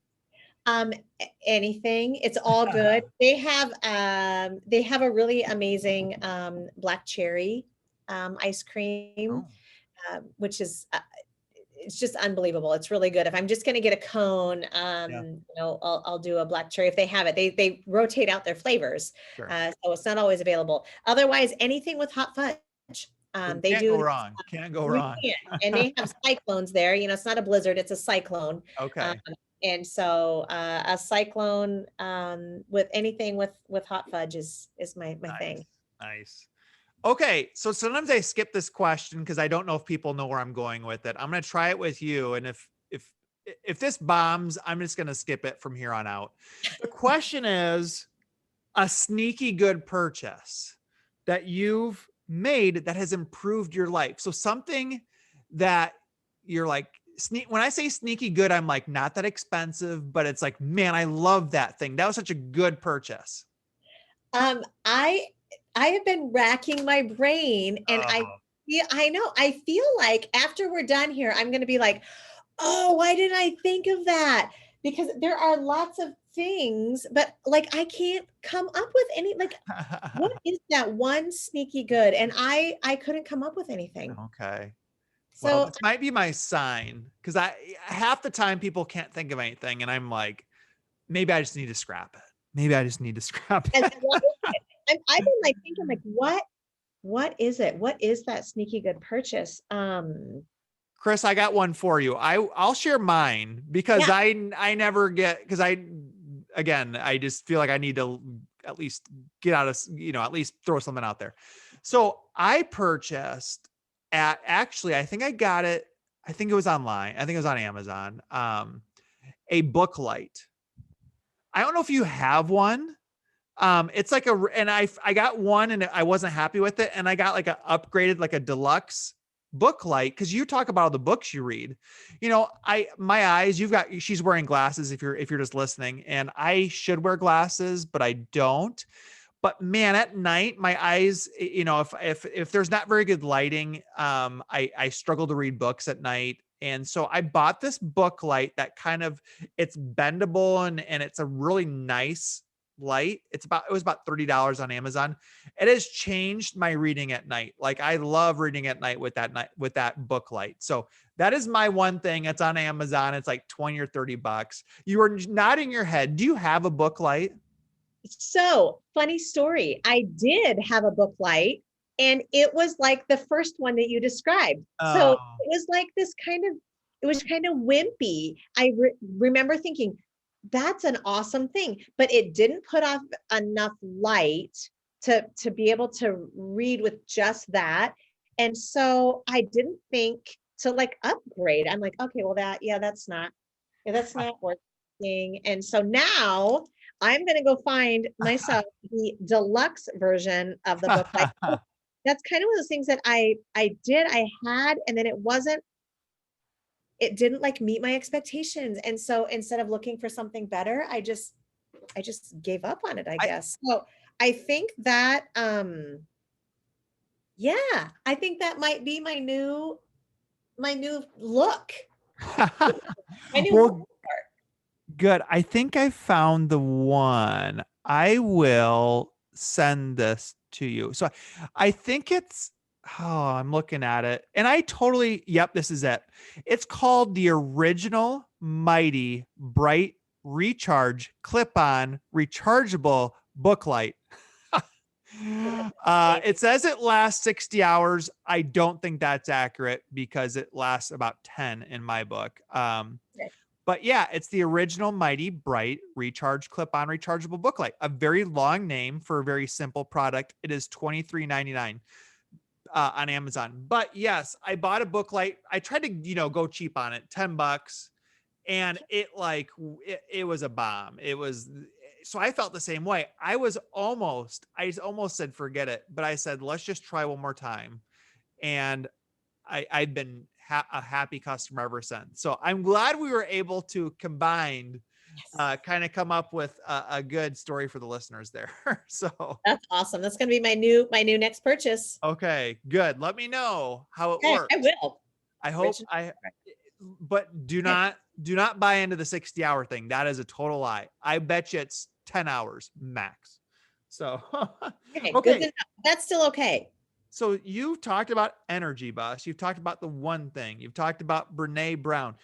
Anything, it's all good. They have a really amazing black cherry ice cream, which is it's just unbelievable. It's really good. If I'm just going to get a cone, Yeah. I'll do a black cherry if they have it. They rotate out their flavors, Sure. so it's not always available. Otherwise, anything with hot fudge. They Can't go do. wrong. Can't go You wrong. can't. And they have cyclones there. It's not a blizzard, it's a cyclone. Um, Okay. and so a cyclone with anything with hot fudge is my Nice. thing. Nice. Okay. So sometimes I skip this question because I don't know if people know where I'm going with it. I'm going to try it with you. And if this bombs, I'm just going to skip it from here on out. The question is a sneaky good purchase that you've made that has improved your life. So something that you're like, when I say sneaky good, I'm like, not that expensive, but it's like, man, I love that thing. That was such a good purchase. I have been racking my brain, and Oh. I know, I feel like after we're done here, I'm going to be like, oh, why didn't I think of that? Because there are lots of things, but like I can't come up with any, like, what is that one sneaky good? And I couldn't come up with anything. Okay. Well, So this might be my sign because I half the time people can't think of anything, and I'm like, maybe I just need to scrap it. Maybe I just need to scrap and it. I've been like thinking like, what is it? What is that sneaky good purchase? Chris, I got one for you. I'll share mine because Yeah. I never get, because I just feel like I need to at least get out of, at least throw something out there. So I purchased actually, I think I got it. I think it was online. I think it was on Amazon. A book light. I don't know if you have one. It's like and I got one and I wasn't happy with it. And I got like a upgraded, like a deluxe book light. Cause you talk about all the books you read, my eyes, she's wearing glasses if you're just listening, and I should wear glasses, but I don't. But man, at night, my eyes, if there's not very good lighting, I struggle to read books at night. And so I bought this book light that it's bendable and it's a really nice light. It was about $30 on Amazon. It has changed my reading at night. Like I love reading at night with that book light. So that is my one thing. It's on Amazon. It's like 20 or $30. You are nodding your head. Do you have a book light? So funny story. I did have a book light, and it was like the first one that you described. So Oh. it was like it was kind of wimpy. I remember thinking, that's an awesome thing, but it didn't put off enough light to be able to read with just that. And so I didn't think to like upgrade. I'm like, okay, well that's not working. And so now I'm going to go find myself the deluxe version of the book. That's kind of one of those things that I had, and then it didn't like meet my expectations. And so instead of looking for something better, I just gave up on it, I guess. So I think that, yeah, I think that might be my new look. My new Well, good. I think I found the one. I will send this to you. So I think I'm looking at it and yep, this is it. It's called the Original Mighty Bright Recharge Clip-On Rechargeable Book Light. It says it lasts 60 hours. I don't think that's accurate because it lasts about 10 in my book. But yeah, it's the Original Mighty Bright Recharge Clip-On Rechargeable Book Light. A very long name for a very simple product. It is $23.99 on Amazon. But yes, I bought a book light. I tried to, go cheap on it, $10, and it was a bomb. So I felt the same way. I almost said forget it, but I said let's just try one more time, and I've been a happy customer ever since. So I'm glad we were able to combine, kind of come up with a good story for the listeners there. So that's awesome. That's going to be my new next purchase. Okay, good. Let me know how it works. I will. I hope but do not buy into the 60-hour thing. That is a total lie. I bet you it's 10 hours max. So, okay. That's still okay. So you've talked about Energy Bus. You've talked about The One Thing. You've talked about Brene Brown.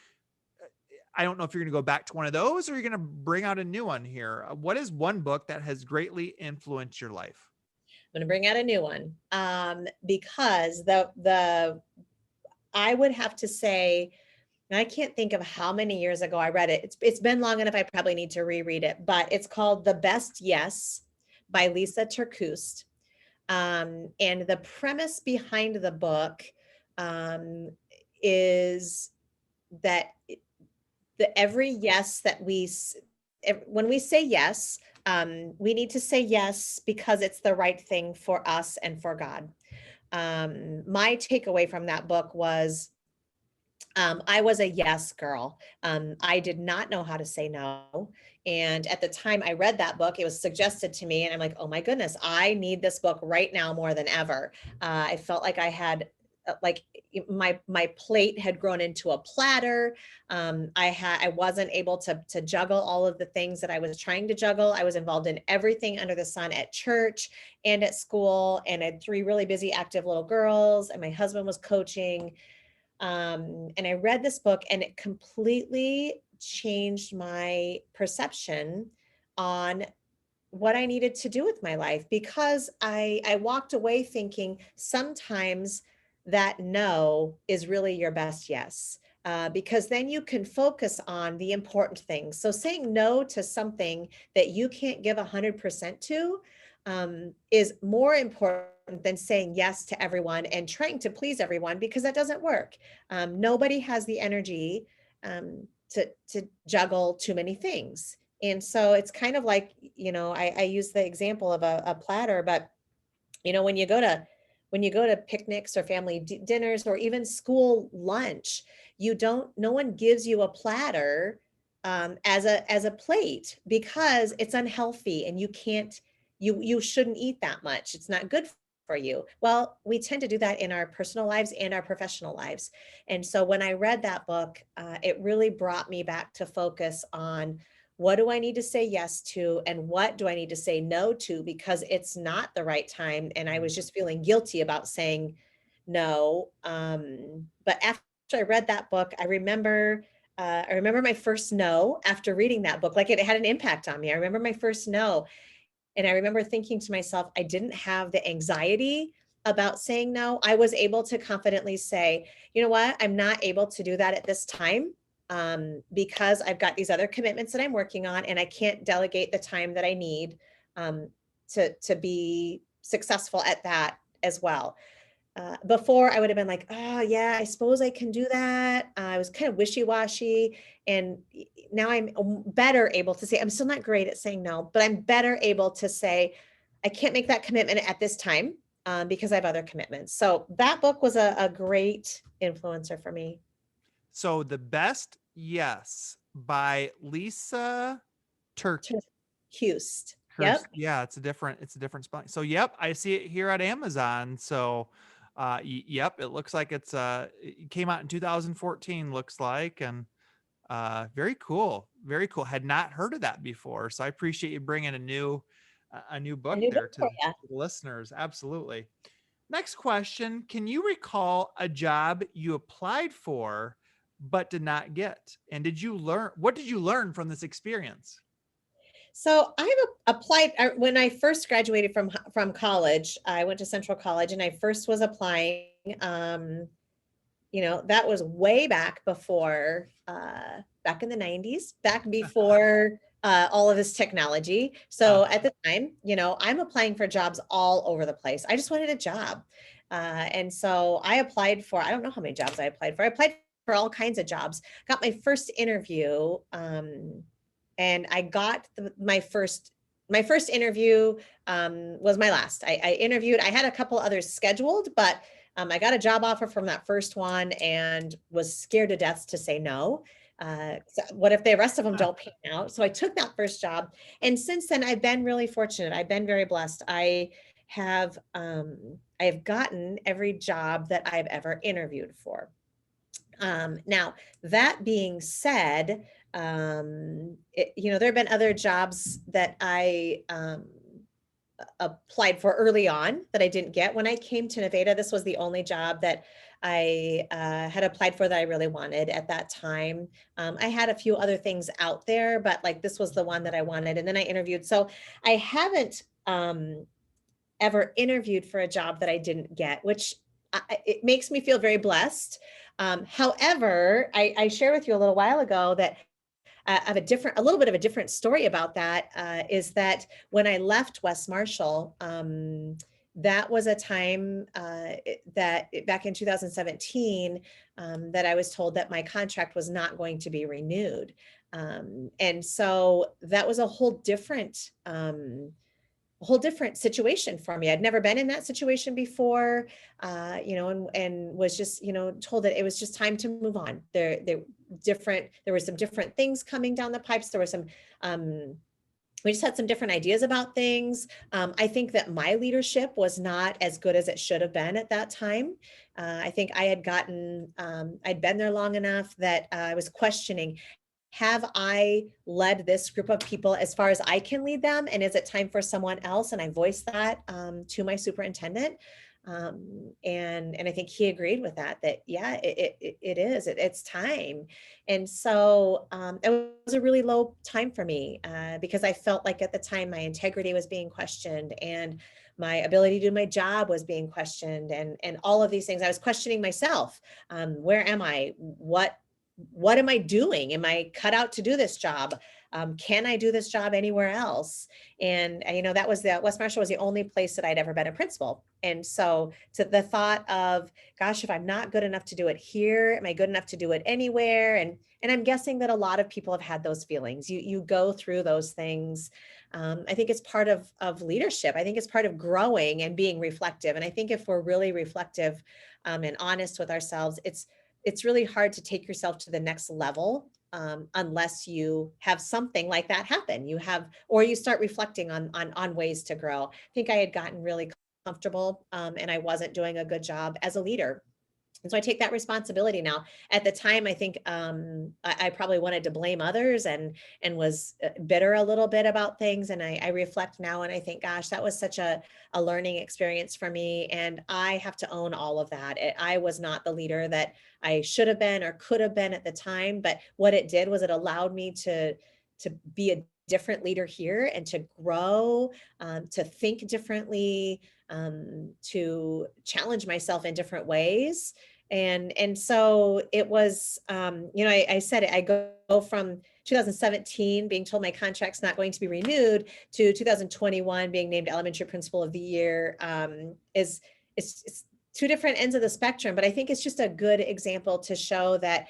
I don't know if you're going to go back to one of those or you're going to bring out a new one here. What is one book that has greatly influenced your life? I'm going to bring out a new one, because the I would have to say, and I can't think of how many years ago I read it. It's been long enough. I probably need to reread it, but it's called The Best Yes by Lisa Terkeurst. And the premise behind the book, um, is that every yes that when we say yes, we need to say yes because it's the right thing for us and for God. My takeaway from that book was, I was a yes girl. I did not know how to say no. And at the time I read that book, it was suggested to me, and I'm like, oh my goodness, I need this book right now more than ever. I felt like I had, like, my plate had grown into a platter. I wasn't able to juggle all of the things that I was trying to juggle. I was involved in everything under the sun at church and at school, and I had three really busy, active little girls, and my husband was coaching. And I read this book and it completely changed my perception on what I needed to do with my life, because I walked away thinking sometimes that no is really your best yes. Because then you can focus on the important things. So saying no to something that you can't give 100% to, is more important than saying yes to everyone and trying to please everyone, because that doesn't work. Nobody has the energy, to juggle too many things. And so it's kind of like, I use the example of a platter, but when you go to picnics or family dinners or even school lunch, no one gives you a platter, as a plate, because it's unhealthy and you shouldn't eat that much. It's not good for you. Well, we tend to do that in our personal lives and our professional lives. And so when I read that book, it really brought me back to focus on, what do I need to say yes to and what do I need to say no to, because it's not the right time. And I was just feeling guilty about saying no. But after I read that book, I remember my first no after reading that book. Like, it had an impact on me. I remember my first no. And I remember thinking to myself, I didn't have the anxiety about saying no. I was able to confidently say, you know what, I'm not able to do that at this time, because I've got these other commitments that I'm working on, and I can't delegate the time that I need, to be successful at that as well. Before, I would have been like, oh yeah, I suppose I can do that. I was kind of wishy-washy. And now I'm better able to say, I'm still not great at saying no, but I'm better able to say, I can't make that commitment at this time, because I have other commitments. So that book was a great influencer for me. So The Best Yes by Lisa Turk. Hust. Yep. Yeah, it's a different spelling. So yep, I see it here at Amazon. So yep, it looks like it came out in 2014, looks like. And very cool. Very cool. Had not heard of that before. So I appreciate you bringing a new A book new book there to for you. the listeners. Absolutely. Next question. Can you recall a job you applied for but did not get? And what did you learn from this experience? So I've applied when I first graduated from college. I went to Central College, and I first was applying. That was way back before, back in the 90s, back before, all of this technology. So at the time, I'm applying for jobs all over the place. I just wanted a job. And so I applied for, I don't know how many jobs I applied for. I applied for all kinds of jobs, got my first interview, and I got my first interview, was my last. I interviewed, I had a couple others scheduled, but I got a job offer from that first one and was scared to death to say no. So what if the rest of them don't pan out? So I took that first job. And since then, I've been really fortunate. I've been very blessed. I have gotten every job that I've ever interviewed for. Now, that being said, there have been other jobs that I applied for early on that I didn't get. When I came to Nevada, this was the only job that I had applied for that I really wanted at that time. I had a few other things out there, but like this was the one that I wanted. And then I interviewed. So I haven't ever interviewed for a job that I didn't get, which it makes me feel very blessed. However, I shared with you a little while ago that of a little bit of a different story about that is that when I left West Marshall, that was a time that back in 2017 that I was told that my contract was not going to be renewed. And so that was a whole different situation for me. I'd never been in that situation before, and was just, told that it was just time to move on. There were some different things coming down the pipes. There were some, we just had some different ideas about things. I think that my leadership was not as good as it should have been at that time. I think I had I'd been there long enough that I was questioning, have I led this group of people as far as I can lead them? And is it time for someone else? And I voiced that to my superintendent. And I think he agreed with that, yeah, it is, it's time. And so it was a really low time for me because I felt like at the time my integrity was being questioned and my ability to do my job was being questioned and all of these things. I was questioning myself. Where am I? What am I doing? Am I cut out to do this job? Can I do this job anywhere else? And that was West Marshall was the only place that I'd ever been a principal. And so to the thought of, gosh, if I'm not good enough to do it here, am I good enough to do it anywhere? And I'm guessing that a lot of people have had those feelings. You go through those things. I think it's part of leadership. I think it's part of growing and being reflective. And I think if we're really reflective and honest with ourselves, it's really hard to take yourself to the next level unless you have something like that happen. Or you start reflecting on ways to grow. I think I had gotten really comfortable and I wasn't doing a good job as a leader. And so I take that responsibility now. At the time, I think I probably wanted to blame others and was bitter a little bit about things. And I reflect now and I think, gosh, that was such a learning experience for me. And I have to own all of that. I was not the leader that I should have been or could have been at the time. But what it did was it allowed me to be a different leader here and to grow, to think differently, to challenge myself in different ways. And so it was, I said it, I go from 2017 being told my contract's not going to be renewed to 2021 being named elementary principal of the year. It's two different ends of the spectrum, but I think it's just a good example to show that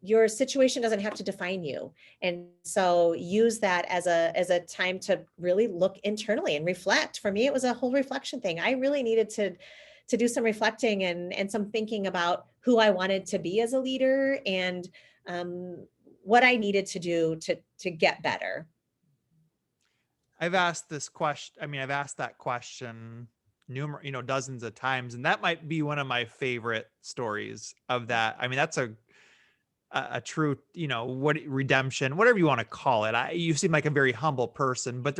your situation doesn't have to define you. And so use that as a time to really look internally and reflect. For me, it was a whole reflection thing. I really needed to do some reflecting and some thinking about who I wanted to be as a leader and what I needed to do to get better. I've asked this question. I mean, I've asked that question dozens of times, and that might be one of my favorite stories of that. I mean, that's a true, what redemption, whatever you want to call it. You seem like a very humble person, but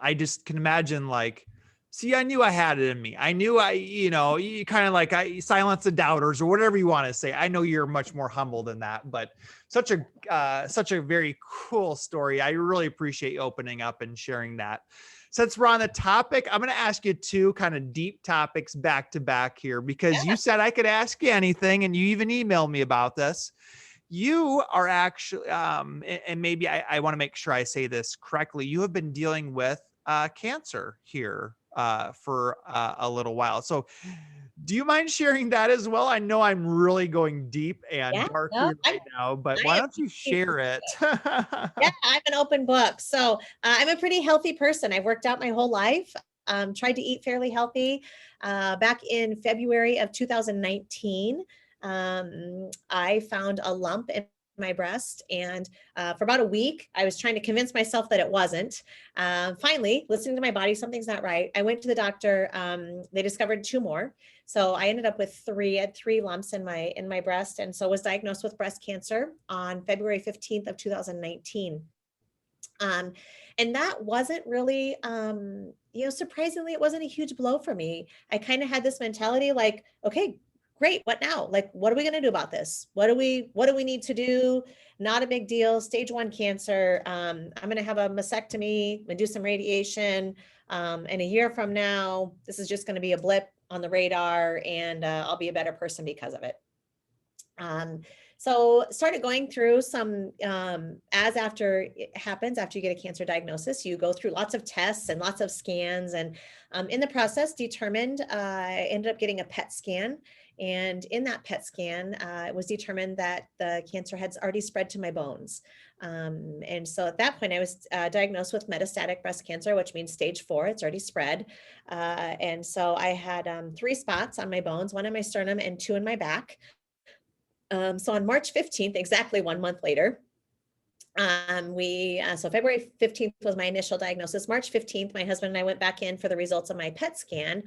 I just can imagine like, see, I knew I had it in me. I knew you kind of like I silence the doubters or whatever you want to say. I know you're much more humble than that, but such a very cool story. I really appreciate you opening up and sharing that. Since we're on the topic, I'm going to ask you two kind of deep topics back to back here because you said I could ask you anything and you even emailed me about this. You are actually, and maybe I want to make sure I say this correctly. You have been dealing with cancer here for a little while. So do you mind sharing that as well? I know I'm really going deep and dark here right now, but why don't you share it? Yeah, I'm an open book. So I'm a pretty healthy person. I've worked out my whole life, tried to eat fairly healthy. Back in February of 2019, I found a lump in my breast. And for about a week, I was trying to convince myself that it wasn't. Finally, listening to my body, something's not right. I went to the doctor. They discovered 2 more. So I ended up with 3. I had 3 lumps in my breast. And so was diagnosed with breast cancer on February 15th of 2019. Um, and that wasn't really, surprisingly, it wasn't a huge blow for me. I kind of had this mentality like, okay, great. What now? Like, what are we going to do about this? What do we need to do? Not a big deal. Stage 1 cancer. I'm going to have a mastectomy and do some radiation. And a year from now, this is just going to be a blip on the radar, and I'll be a better person because of it. So started going through some, as after it happens, after you get a cancer diagnosis, you go through lots of tests and lots of scans, and in the process determined, I ended up getting a PET scan. And in that PET scan, it was determined that the cancer had already spread to my bones. And so at that point, I was diagnosed with metastatic breast cancer, which means stage 4, it's already spread. And so I had 3 spots on my bones, 1 in my sternum and 2 in my back. So on March 15th, exactly 1 month later, so February 15th was my initial diagnosis. March 15th, my husband and I went back in for the results of my PET scan,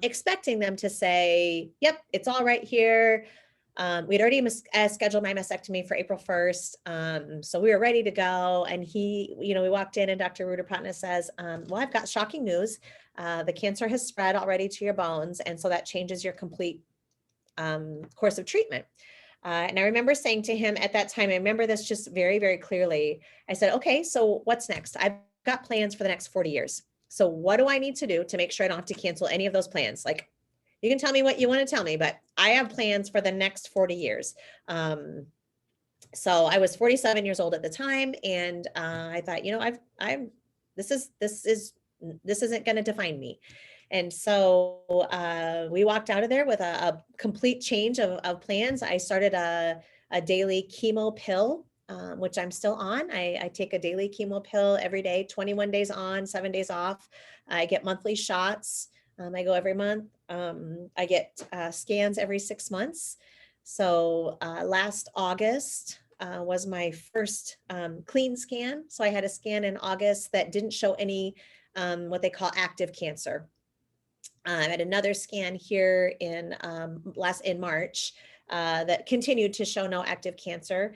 expecting them to say, yep, it's all right here. We'd already scheduled my mastectomy for April 1st. So we were ready to go. And we walked in and Dr. Ruderpratna says, well, I've got shocking news. The cancer has spread already to your bones. And so that changes your complete course of treatment. And I remember saying to him at that time, I remember this just very, very clearly. I said, okay, so what's next? I've got plans for the next 40 years. So what do I need to do to make sure I don't have to cancel any of those plans? Like, you can tell me what you want to tell me, but I have plans for the next 40 years. So I was 47 years old at the time. And I thought, this isn't going to define me. And so we walked out of there with a complete change of plans. I started a daily chemo pill, which I'm still on. I take a daily chemo pill every day, 21 days on, 7 days off. I get monthly shots. I go every month. I get scans every 6 months. So last August was my first clean scan. So I had a scan in August that didn't show any what they call active cancer. I had another scan here in March that continued to show no active cancer.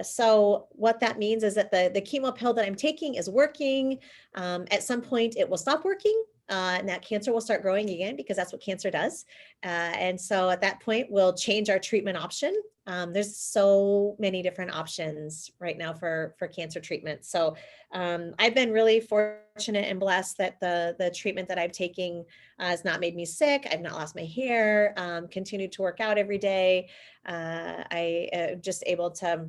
So what that means is that the chemo pill that I'm taking is working. At some point, it will stop working. And that cancer will start growing again, because that's what cancer does. And so at that point, we'll change our treatment option. There's so many different options right now for cancer treatment. So I've been really fortunate and blessed that the treatment that I'm taking has not made me sick. I've not lost my hair, continued to work out every day. I am just able to,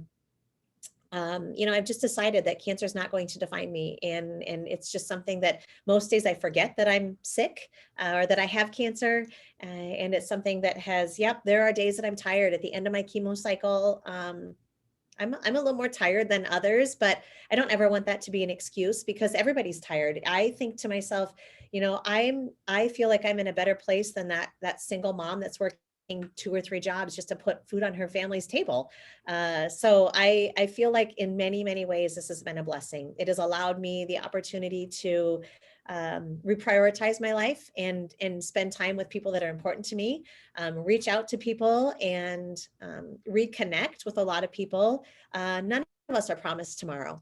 I've just decided that cancer is not going to define me. And it's just something that most days I forget that I'm sick or that I have cancer. And it's something that there are days that I'm tired at the end of my chemo cycle. I'm a little more tired than others, but I don't ever want that to be an excuse, because everybody's tired. I think to myself, I feel like I'm in a better place than that single mom that's working 2 or 3 jobs just to put food on her family's table. So I feel like in many, many ways, this has been a blessing. It has allowed me the opportunity to reprioritize my life and spend time with people that are important to me, reach out to people and reconnect with a lot of people. None of us are promised tomorrow.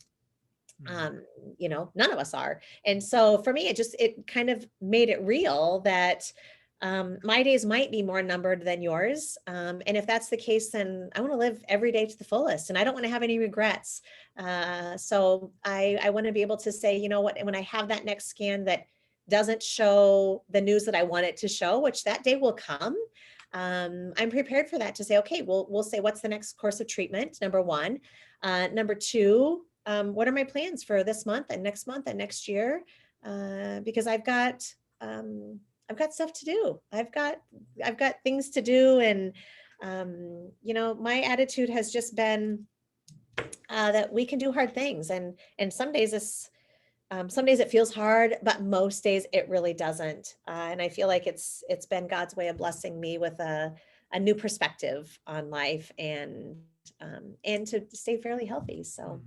None of us are. And so for me, it kind of made it real that my days might be more numbered than yours. And if that's the case, then I want to live every day to the fullest, and I don't want to have any regrets. So I want to be able to say, you know what, when I have that next scan that doesn't show the news that I want it to show, which that day will come, I'm prepared for that, to say, okay, we'll say, what's the next course of treatment? Number 1. Number 2, what are my plans for this month and next year? Because I've got stuff to do. I've got things to do. And, my attitude has just been that we can do hard things. And some days it feels hard, but most days it really doesn't. And I feel like it's been God's way of blessing me with a new perspective on life, and to stay fairly healthy. So.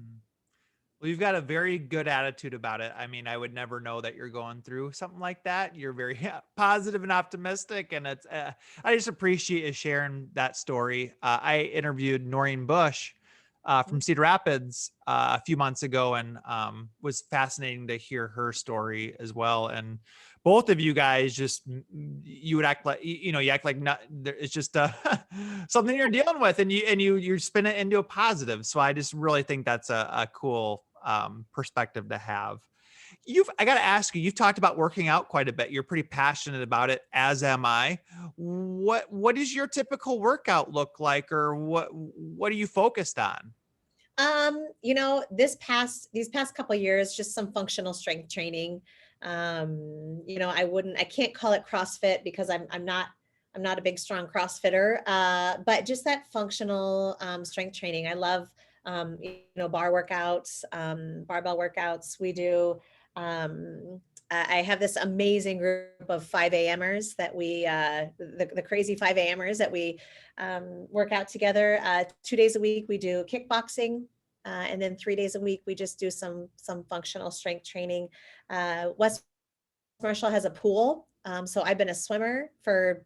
Well, you've got a very good attitude about it. I mean, I would never know that you're going through something like that. You're very positive and optimistic, and I just appreciate you sharing that story. I interviewed Noreen Bush from Cedar Rapids a few months ago, and was fascinating to hear her story as well. And both of you guys just, you would act like, you act like not, it's just something you're dealing with, and you spin it into a positive. So I just really think that's a cool perspective to have. I got to ask you, you've talked about working out quite a bit. You're pretty passionate about it, as am I. What does your typical workout look like, or what are you focused on? These past couple of years, just some functional strength training. I can't call it CrossFit because I'm not a big, strong CrossFitter, but just that functional strength training. I love, bar workouts, barbell workouts. We do, I have this amazing group of 5 a.m.ers that the crazy 5 a.m.ers that we work out together. 2 days a week, we do kickboxing. And then 3 days a week, we just do some functional strength training. West Marshall has a pool. So I've been a swimmer for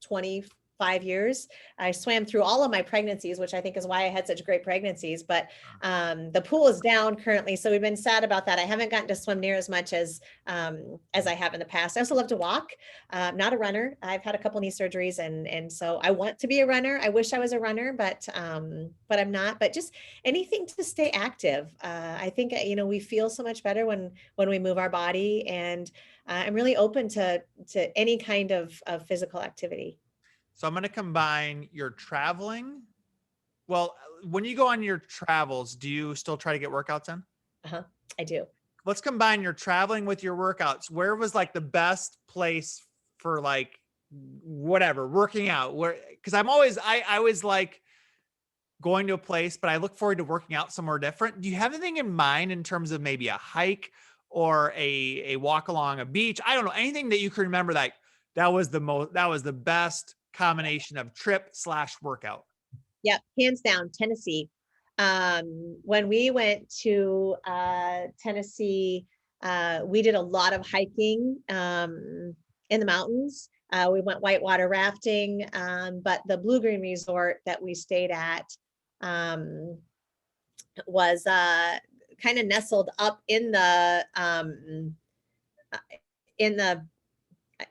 25 years. I swam through all of my pregnancies, which I think is why I had such great pregnancies. But the pool is down currently, so we've been sad about that. I haven't gotten to swim near as much as I have in the past. I also love to walk. Not a runner. I've had a couple knee surgeries, and so I want to be a runner. I wish I was a runner, but I'm not. But just anything to stay active. I think we feel so much better when we move our body, and I'm really open to any kind of physical activity. So I'm going to combine your traveling. Well, when you go on your travels, do you still try to get workouts in? I do. Let's combine your traveling with your workouts. Where was like the best place for like whatever working out? Because I always like going to a place, but I look forward to working out somewhere different. Do you have anything in mind in terms of maybe a hike or a walk along a beach? I don't know, anything that you can remember that was the best combination of trip/workout. Yep, hands down, Tennessee. When we went to Tennessee, we did a lot of hiking in the mountains. We went whitewater rafting, but the Blue Green Resort that we stayed at was kind of nestled up in the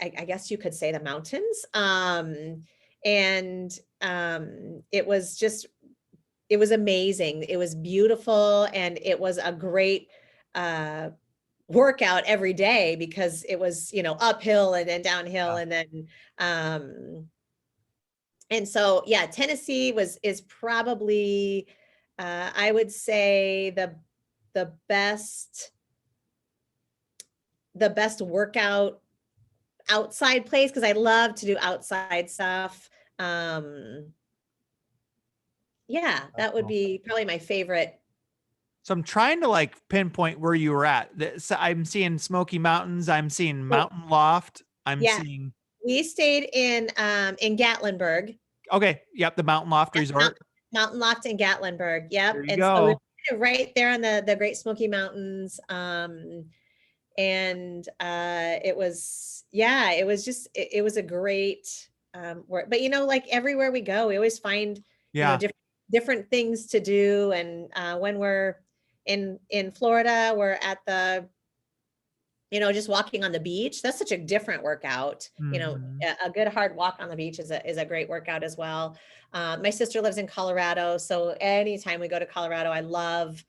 I guess you could say the mountains. It was amazing. It was beautiful. And it was a great workout every day because it was, uphill and then downhill. Yeah. And so, yeah, Tennessee is probably, I would say the best workout outside place, because I love to do outside stuff. Yeah, that would be probably my favorite. So I'm trying to like pinpoint where you were at. So I'm seeing Smoky Mountains. I'm seeing Mountain Loft. Yeah, we stayed in Gatlinburg. Okay. Yep. The Mountain Loft Resort. Mountain Loft in Gatlinburg. Yep. There you And go. so we were right there on the Great Smoky Mountains. It was a great work. But like everywhere we go, we always find different things to do. And when we're in Florida, we're at the just walking on the beach. That's such a different workout. Mm-hmm. A good hard walk on the beach is a great workout as well. My sister lives in Colorado, so anytime we go to Colorado, I love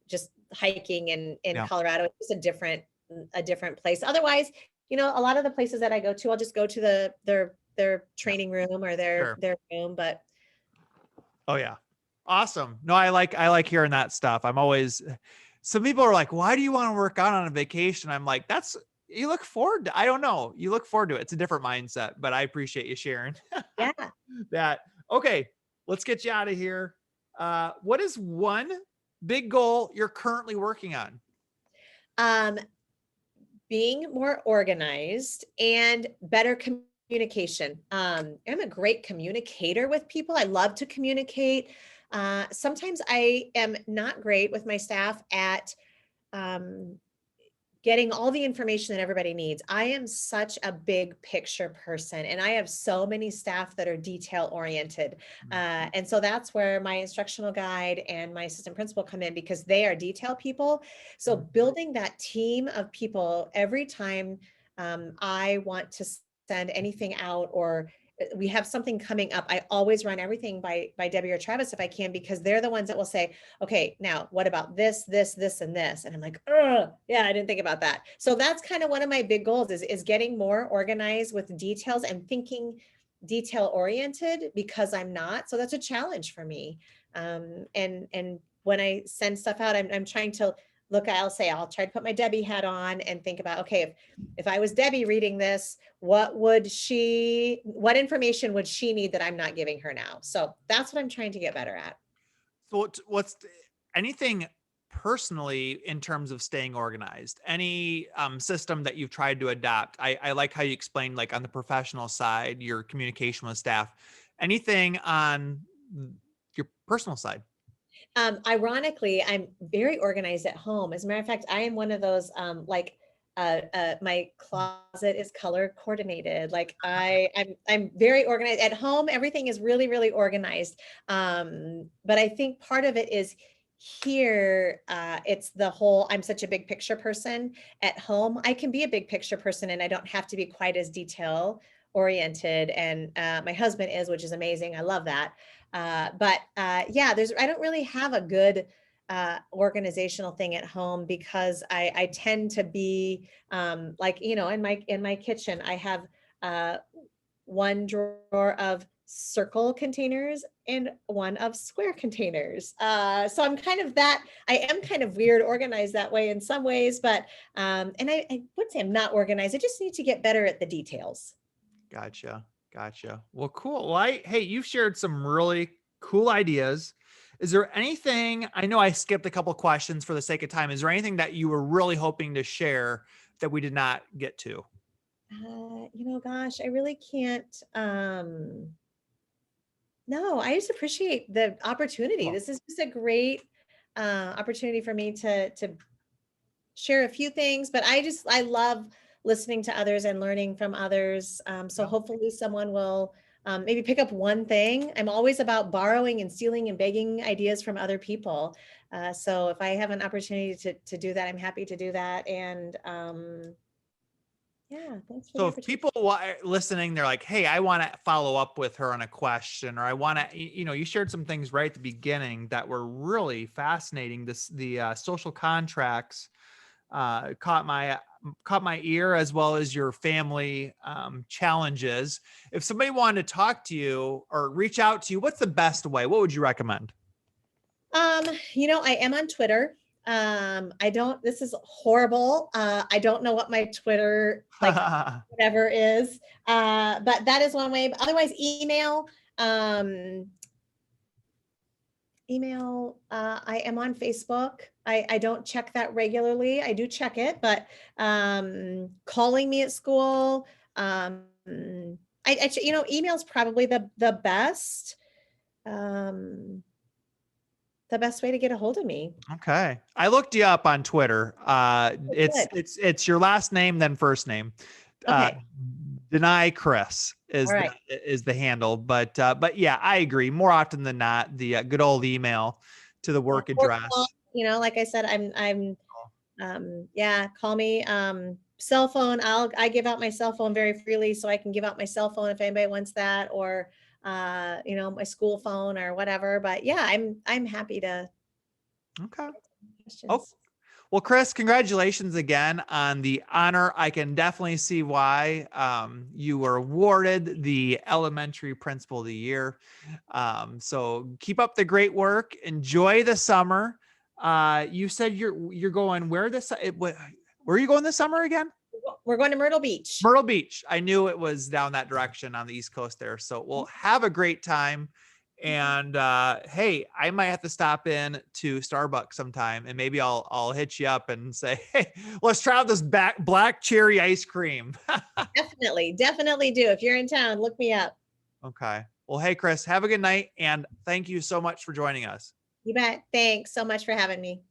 just hiking in Colorado. It's just a different place. Otherwise, a lot of the places that I go to, I'll just go to their training room or their room. But oh yeah, awesome. No, I like hearing that stuff. Some people are like, why do you want to work out on a vacation? I'm like, you look forward to, I don't know. You look forward to it. It's a different mindset, but I appreciate you sharing yeah. that. Okay. Let's get you out of here. What is one big goal you're currently working on? Being more organized and better communication. I'm a great communicator with people. I love to communicate. Sometimes I am not great with my staff at getting all the information that everybody needs. I am such a big picture person, and I have so many staff that are detail oriented. And so that's where my instructional guide and my assistant principal come in, because they are detail people. So building that team of people every time I want to send anything out, or we have something coming up, I always run everything by Debbie or Travis if I can, because they're the ones that will say, okay, now what about this, this, this, and this? And I'm like, oh, yeah, I didn't think about that. So that's kind of one of my big goals is getting more organized with details and thinking detail oriented, because I'm not. So that's a challenge for me. And when I send stuff out, I'm trying to look, I'll try to put my Debbie hat on and think about, okay, if I was Debbie reading this, what information would she need that I'm not giving her now? So that's what I'm trying to get better at. So what's anything personally in terms of staying organized? Any system that you've tried to adopt? I like how you explained, like on the professional side, your communication with staff. Anything on your personal side? Ironically, I'm very organized at home. As a matter of fact, I am one of those my closet is color coordinated. Like I'm very organized at home. Everything is really, really organized. But I think part of it is here, it's the whole, I'm such a big picture person. At home, I can be a big picture person and I don't have to be quite as detail oriented. And my husband is, which is amazing. I love that. Yeah, I don't really have a good organizational thing at home, because I tend to be like, in my kitchen, I have one drawer of circle containers and one of square containers. So I'm kind of I am kind of weird organized that way in some ways, but and I would say I'm not organized. I just need to get better at the details. Gotcha. Well, cool. Well, hey, you've shared some really cool ideas. Is there anything, I know I skipped a couple questions for the sake of time. Is there anything that you were really hoping to share that we did not get to? Gosh, I really can't. No, I just appreciate the opportunity. Cool. This is just a great opportunity for me to share a few things, but I love listening to others and learning from others. So Yeah. hopefully someone will maybe pick up one thing. I'm always about borrowing and stealing and begging ideas from other people. So if I have an opportunity to do that, I'm happy to do that. And yeah, thanks for the So if opportunity. people listening, they're like, hey, I want to follow up with her on a question, or I want to, you shared some things right at the beginning that were really fascinating. The social contracts caught my ear, as well as your family challenges. If somebody wanted to talk to you or reach out to you, what's the best way? What would you recommend? I am on Twitter. This is horrible. I don't know what my Twitter, like whatever is. But that is one way. Otherwise, email. I am on Facebook. I don't check that regularly. I do check it, but calling me at school. Email is probably the best. The best way to get a hold of me. Okay. I looked you up on Twitter. It's Good. it's your last name, then first name. Uh, Okay. deNeui Chris All right. is the handle, but yeah, I agree. More often than not, the good old email to the work Or address. call, like I said, yeah, call me. Cell phone. I give out my cell phone very freely, so I can give out my cell phone if anybody wants that, or my school phone or whatever. But yeah, I'm happy to. Okay. Oh, Questions. well, Chris, congratulations again on the honor. I can definitely see why you were awarded the Elementary Principal of the Year. So keep up the great work. Enjoy the summer. You said you're going where where are you going this summer again? We're going to Myrtle Beach. Myrtle Beach. I knew it was down that direction on the East Coast there. So we'll have a great time. And hey, I might have to stop in to Starbucks sometime, and maybe I'll hit you up and say, hey, let's try out this black cherry ice cream. Definitely do. If you're in town, look me up. Okay. Well, hey, Chris, have a good night, and thank you so much for joining us. You bet. Thanks so much for having me.